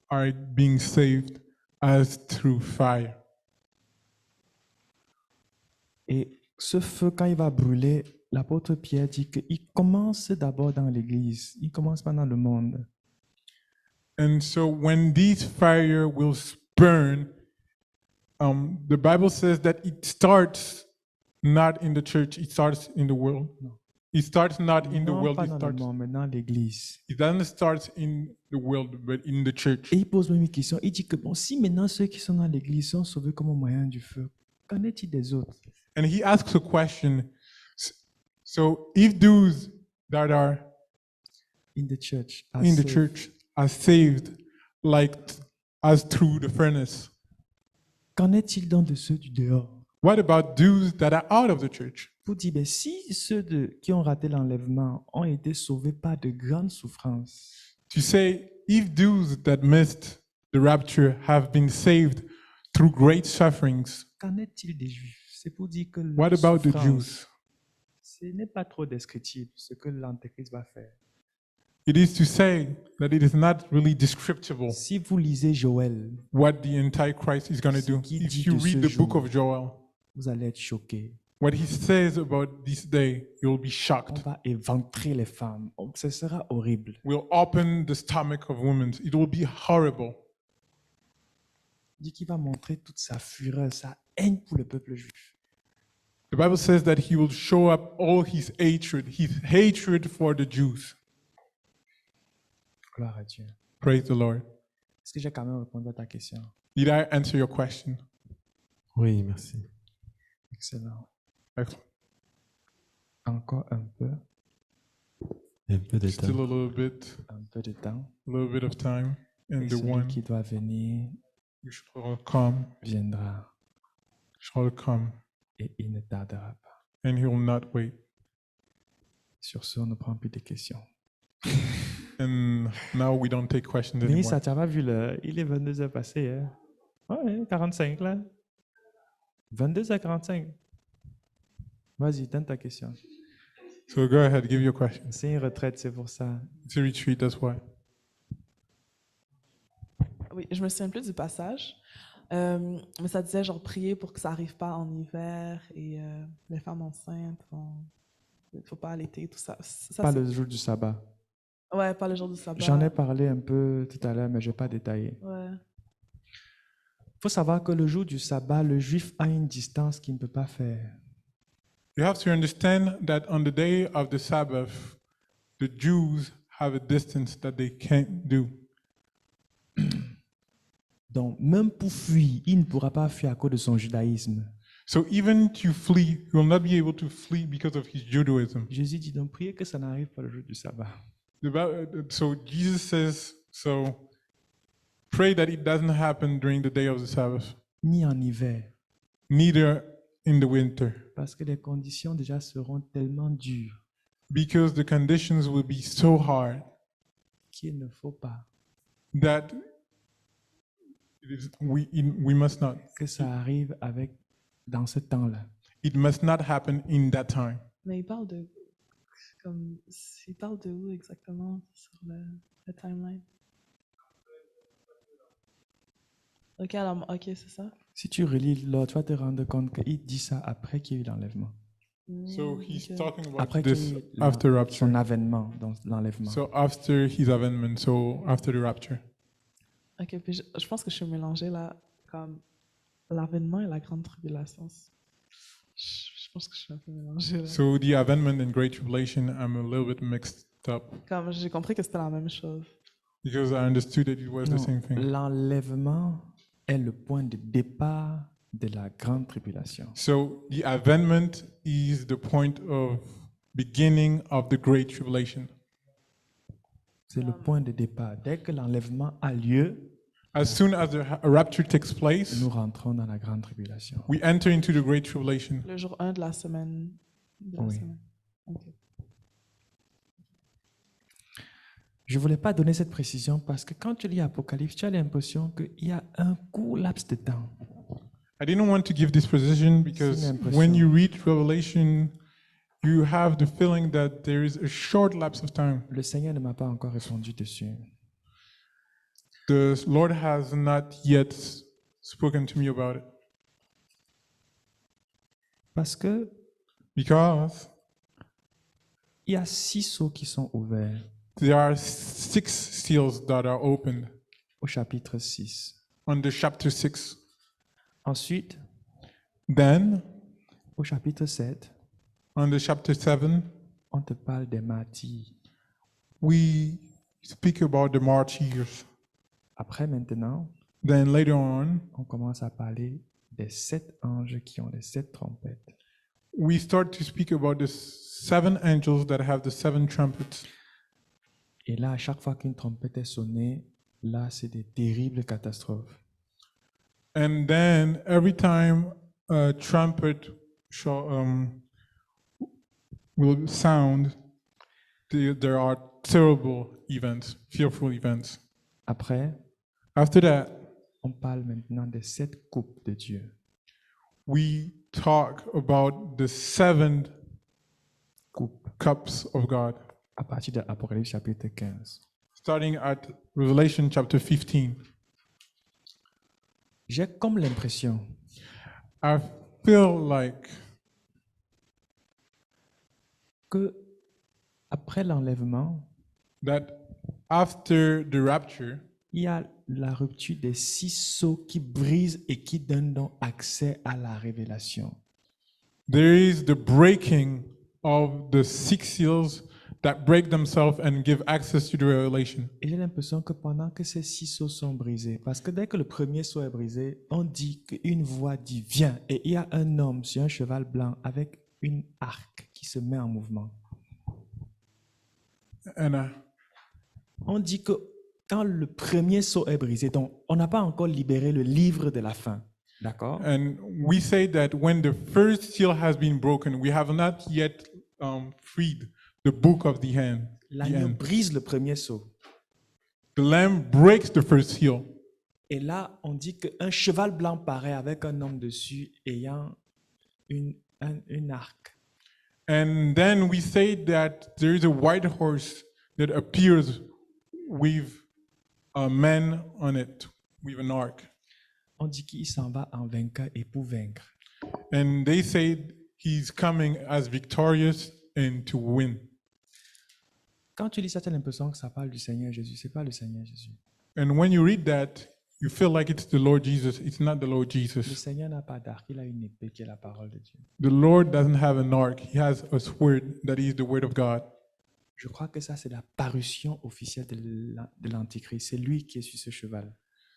Speaker 2: are being saved as through fire.
Speaker 1: Et ce feu, quand il va brûler, l'apôtre Pierre dit qu'il commence d'abord dans l'Église, il commence pas dans le monde.
Speaker 2: And so when this fire will burn, the Bible says that it starts not in the church, it starts in the world.
Speaker 1: No.
Speaker 2: It starts not in the
Speaker 1: Non
Speaker 2: world,
Speaker 1: pas
Speaker 2: it
Speaker 1: dans le
Speaker 2: starts.
Speaker 1: monde, mais dans l'Église.
Speaker 2: It doesn't start in the world, but in the church.
Speaker 1: Et il pose même une question, il dit que bon, si maintenant ceux qui sont dans l'Église sont sauvés comme au moyen du feu, qu'en est-il des autres?
Speaker 2: And he asks a question. So if those that are
Speaker 1: In the church.
Speaker 2: in the church are saved, like as through the furnace,
Speaker 1: Qu'en est-il donc de ceux du dehors?
Speaker 2: what about those that are out of the church?
Speaker 1: Pour dire, ben, si ceux qui ont raté l'enlèvement ont été sauvés par de grandes souffrances,
Speaker 2: To say, if those that missed the rapture have been saved through great sufferings,
Speaker 1: qu'en est-il des Juifs? C'est pour dire que
Speaker 2: what
Speaker 1: leur
Speaker 2: about the
Speaker 1: souffrance,
Speaker 2: Jews?
Speaker 1: ce n'est pas trop descriptif ce que l'Antéchrist va faire.
Speaker 2: It is to say that it is not really descriptible
Speaker 1: Si vous lisez Joël,
Speaker 2: what the Antichrist is going to do.
Speaker 1: qui
Speaker 2: If
Speaker 1: dit
Speaker 2: you
Speaker 1: de
Speaker 2: read
Speaker 1: ce
Speaker 2: the book
Speaker 1: jour?
Speaker 2: of Joel,
Speaker 1: vous allez être choqués.
Speaker 2: what he says about this day, you'll be
Speaker 1: On
Speaker 2: shocked.
Speaker 1: va éventrer les femmes. Oh, ce sera horrible.
Speaker 2: Will open the stomach of women. It will be horrible.
Speaker 1: Il dit qu'il va montrer toute sa fureur, sa haine pour le peuple juif.
Speaker 2: The Bible says that he will show up all his hatred for the Jews.
Speaker 1: Gloire à Dieu.
Speaker 2: Praise the Lord.
Speaker 1: Est-ce que j'ai quand même répondu à ta question?
Speaker 2: Did I answer your question?
Speaker 9: Oui, merci.
Speaker 1: Excellent.
Speaker 2: Excellent.
Speaker 1: Encore un peu
Speaker 9: Un peu de
Speaker 2: Still
Speaker 9: temps.
Speaker 2: a
Speaker 1: de temps.
Speaker 2: little bit of time, and
Speaker 1: Et
Speaker 2: the
Speaker 1: celui
Speaker 2: one
Speaker 1: qui doit venir
Speaker 2: who shall come
Speaker 1: viendra
Speaker 2: shall come,
Speaker 1: et il ne tardera pas.
Speaker 2: and he will not wait.
Speaker 1: Sur ce, on ne prend plus de questions.
Speaker 2: And now we don't take questions
Speaker 1: Mais
Speaker 2: anymore.
Speaker 1: ça, tu n'as pas vu l'heure. Il est 22h passé. Hein? Ouais, 45 là. 22h45. Vas-y, donne ta question.
Speaker 2: So go ahead, give your question.
Speaker 1: C'est une retraite, c'est pour ça.
Speaker 2: It's a retreat, that's why.
Speaker 6: Oui, je me souviens plus du passage, mais ça disait genre prier pour que ça arrive pas en hiver et les femmes enceintes, il faut pas allaiter, tout ça.
Speaker 1: Pas
Speaker 6: c'est-
Speaker 1: le jour du sabbat.
Speaker 6: Ouais, pas le jour du sabbat.
Speaker 1: J'en ai parlé un peu tout à l'heure, mais je ne vais pas détailler.
Speaker 6: Ouais.
Speaker 1: Il faut savoir que le jour du sabbat, le juif a une distance qu'il ne peut pas faire.
Speaker 2: You have to understand that on the day of the Sabbath, the Jews have a distance that they can't do.
Speaker 1: Donc, même pour fuir, il ne pourra pas fuir à cause de son judaïsme.
Speaker 2: So even to flee, he will not be able to flee because of his Judaism.
Speaker 1: Jésus dit donc, priez que ça n'arrive pas le jour du sabbat.
Speaker 2: So Jesus says, so pray that it doesn't happen during the day of the Sabbath,
Speaker 1: Ni en hiver.
Speaker 2: neither in the winter,
Speaker 1: Parce que les conditions déjà seront tellement dures
Speaker 2: because the conditions will be so hard
Speaker 1: qu'il ne faut pas
Speaker 2: that we must not.
Speaker 1: que ça arrive dans ce temps-là.
Speaker 2: It must not happen in that time.
Speaker 6: Mais il parle de où exactement sur le timeline? Ok, alors, ok, c'est ça.
Speaker 1: Si tu relis l'autre, tu vas te rendre compte qu'il dit ça après qu'il y ait eu l'enlèvement.
Speaker 2: So he's
Speaker 6: Ok.
Speaker 2: talking about
Speaker 1: Après qu'il y
Speaker 2: this
Speaker 1: ait eu
Speaker 2: after rapture.
Speaker 1: son avènement, donc l'enlèvement.
Speaker 2: So after his avènement, so after the rapture.
Speaker 6: Ok, puis je pense que je suis mélangée là, comme l'avènement et la grande tribulation. Je pense que je suis un peu mélangée là.
Speaker 2: So the avènement and great tribulation, I'm a little bit mixed up
Speaker 6: Comme j'ai compris que c'était la même chose.
Speaker 2: because I understood that it was the
Speaker 1: Non,
Speaker 2: same thing.
Speaker 1: l'enlèvement est le point de départ de la grande tribulation.
Speaker 2: So the avènement is the point of beginning of the great tribulation.
Speaker 1: C'est le point de départ. Dès que l'enlèvement a lieu,
Speaker 2: As soon as the rapture takes place,
Speaker 1: nous rentrons dans la grande tribulation.
Speaker 2: we enter into the great tribulation.
Speaker 6: Le jour 1 de la semaine.
Speaker 1: Oui.
Speaker 6: Ok.
Speaker 1: Je ne voulais pas donner cette précision parce que quand tu lis Apocalypse, tu as l'impression qu'il y a un court laps de temps.
Speaker 2: I didn't want to give this precision because
Speaker 1: C'est une impression.
Speaker 2: when you read Revelation, you have the feeling that there is a short lapse of time.
Speaker 1: Le Seigneur ne m'a pas encore répondu dessus.
Speaker 2: The Lord has not yet spoken to me about it
Speaker 1: Parce que
Speaker 2: because
Speaker 1: il y a 6 sceaux qui sont ouverts
Speaker 2: there are 6 seals that are opened
Speaker 1: au chapitre 6.
Speaker 2: on the chapter 6.
Speaker 1: Ensuite,
Speaker 2: Then,
Speaker 1: au chapitre 7,
Speaker 2: on the chapter 7,
Speaker 1: on te parle des martyrs.
Speaker 2: we speak about the martyrs.
Speaker 1: Après, maintenant,
Speaker 2: Then later on,
Speaker 1: on commence à parler des 7 anges qui ont les 7 trompettes.
Speaker 2: we start to speak about the 7 angels that have the 7 trumpets.
Speaker 1: Et là, à chaque fois qu'une trompette est sonnée, là, c'est des terribles catastrophes.
Speaker 2: And then every time a trumpet will sound, there are terrible events, fearful events.
Speaker 1: Après,
Speaker 2: After that,
Speaker 1: on parle maintenant des 7 coupes de Dieu.
Speaker 2: we talk about the 7
Speaker 1: Coupes,
Speaker 2: cups of God,
Speaker 1: à partir de Apocalypse chapitre 15.
Speaker 2: starting at Revelation chapter 15.
Speaker 1: J'ai comme l'impression
Speaker 2: I feel like
Speaker 1: que après l'enlèvement,
Speaker 2: that after the rapture,
Speaker 1: il y a la rupture des 6 sceaux qui brisent et qui donnent donc accès à la révélation.
Speaker 2: there is the breaking of the 6 seals that break themselves and give access to the revelation.
Speaker 1: Et j'ai l'impression que pendant que ces 6 sceaux sont brisés, parce que dès que le premier sceau est brisé, on dit qu'une voix dit « Viens » et il y a un homme sur un cheval blanc avec une arc qui se met en mouvement.
Speaker 2: And
Speaker 1: On dit que quand le premier sceau est brisé, donc on n'a pas encore libéré le livre de la fin, d'accord?
Speaker 2: and we say that when the first seal has been broken, we have not yet freed the book of the end. The
Speaker 1: L'agneau
Speaker 2: end.
Speaker 1: brise le premier sceau.
Speaker 2: The lamb breaks the first seal.
Speaker 1: Et là, on dit qu'un cheval blanc paraît avec un homme dessus ayant une arc.
Speaker 2: And then we say that there is a white horse that appears with a man on it, with an ark.
Speaker 1: On dit qu'il s'en va en vainqueur et pour vaincre.
Speaker 2: And they say he's coming as victorious and to win.
Speaker 1: Quand tu lis ça, tu as l'impression que ça parle du Seigneur Jésus. Ce n'est pas le Seigneur Jésus.
Speaker 2: And when you read that, you feel like it's the Lord Jesus. It's not the Lord
Speaker 1: Le
Speaker 2: Jesus.
Speaker 1: Seigneur n'a pas d'arc, il a une épée qui est la parole de Dieu.
Speaker 2: The Lord doesn't have an ark. He has a sword that is the word of God.
Speaker 1: Je crois que ça, c'est la parution officielle de l'Antichrist. C'est lui qui est sur ce cheval.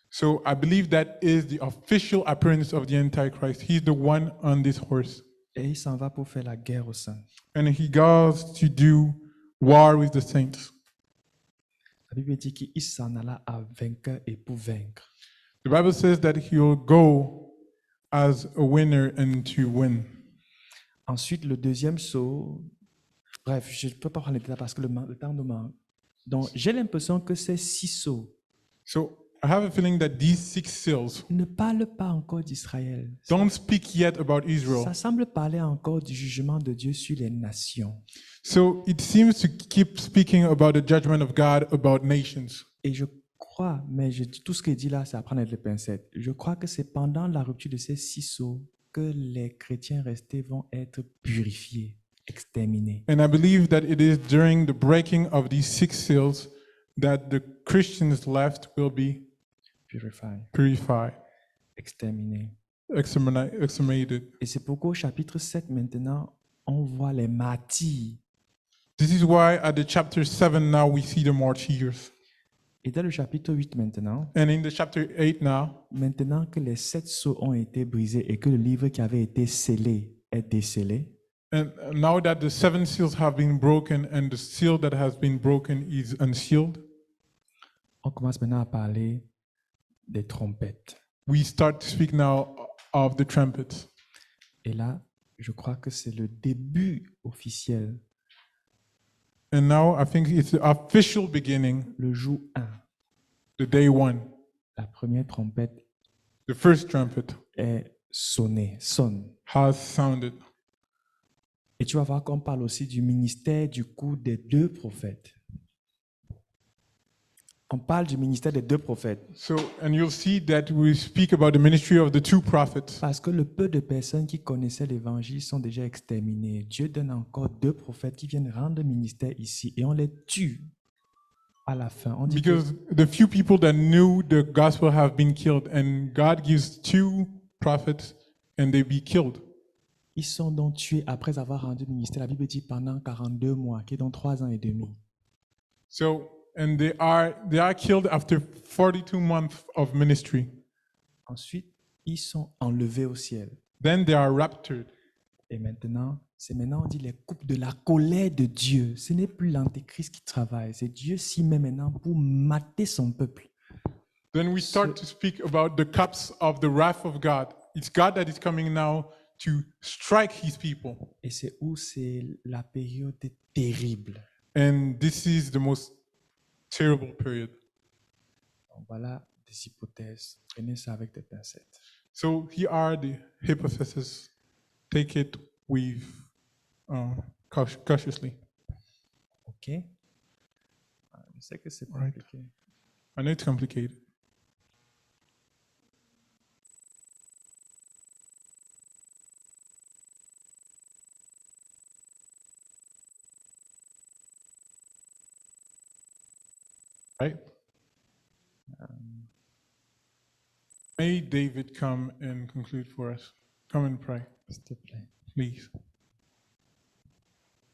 Speaker 2: So I believe that is the official appearance of the Antichrist. He's the one on this horse.
Speaker 1: Et il s'en va pour faire la guerre aux saints.
Speaker 2: And he goes to do war with the saints.
Speaker 1: La Bible dit qu'il s'en alla à vainqueur et pour vaincre.
Speaker 2: The Bible says that he will go as a winner and to win.
Speaker 1: Ensuite, le deuxième saut, bref, je ne peux pas prendre les détails parce que le temps nous manque. Donc, j'ai l'impression que ces 6 sauts
Speaker 2: So I have a feeling that these 6 seals
Speaker 1: ne parlent pas encore d'Israël.
Speaker 2: don't speak yet about Israel.
Speaker 1: Ça semble parler encore du jugement de Dieu sur les nations.
Speaker 2: So it seems to keep speaking about the judgment of God about nations.
Speaker 1: Et je crois, mais je dis tout ce qu'il dit là, c'est à prendre avec les pincettes. Je crois que c'est pendant la rupture de ces 6 sauts que les chrétiens restés vont être purifiés, exterminés.
Speaker 2: And I believe that it is during the breaking of these 6 seals that the Christians left will be
Speaker 1: Purified,
Speaker 2: purified,
Speaker 1: exterminés.
Speaker 2: exterminated.
Speaker 1: Et c'est pourquoi au chapitre 7 maintenant, on voit les martyrs.
Speaker 2: This is why at the chapter 7 now we see the martyrs.
Speaker 1: Et dans le chapitre 8 maintenant,
Speaker 2: And in the chapter 8 now,
Speaker 1: maintenant que les 7 sceaux ont été brisés et que le livre qui avait été scellé est décellé,
Speaker 2: and now that the 7 seals have been broken and the seal that has been broken is unsealed,
Speaker 1: on commence maintenant à parler des trompettes.
Speaker 2: we start to speak now of the trumpets.
Speaker 1: Et là, je crois que c'est le début officiel,
Speaker 2: And now I think it's the official beginning,
Speaker 1: le jour 1.
Speaker 2: the day 1.
Speaker 1: La première trompette
Speaker 2: The first trumpet
Speaker 1: est sonnée, sonne.
Speaker 2: has sounded.
Speaker 1: Et tu vas voir qu'on parle aussi du ministère du coup des 2 prophètes. On parle du ministère des 2 prophètes
Speaker 2: So, and you'll see that we speak about the ministry of the 2 prophets.
Speaker 1: parce que le peu de personnes qui connaissaient l'évangile sont déjà exterminées. Dieu donne encore 2 prophètes qui viennent rendre ministère ici et on les tue à la fin. On dit que
Speaker 2: Because the few people that knew the gospel have been killed, and God gives 2 prophets and they be killed.
Speaker 1: ils sont donc tués après avoir rendu ministère. La Bible dit pendant 42 mois, qui est donc 3 ans et demi.
Speaker 2: So, and they are killed after 42 months of ministry.
Speaker 1: Ensuite, ils sont enlevés au ciel.
Speaker 2: Then they are raptured.
Speaker 1: Et maintenant, on dit les coupes de la colère de Dieu. Ce n'est plus l'antéchrist qui travaille, c'est Dieu s'y met maintenant pour mater son peuple.
Speaker 2: Then we start to speak about the cups of the wrath of God. It's God that is coming now to strike his people.
Speaker 1: Et c'est où c'est la période terrible.
Speaker 2: And this is the most terrible period.
Speaker 1: Donc voilà des hypothèses. Prenez ça avec des pincettes.
Speaker 2: So here are the hypotheses. Take it with cautiously.
Speaker 1: OK? Je sais que c'est
Speaker 2: Right.
Speaker 1: compliqué.
Speaker 2: I know it's complicated. Right? May David come and conclude for us. Come and pray,
Speaker 1: S'il te plaît.
Speaker 2: please.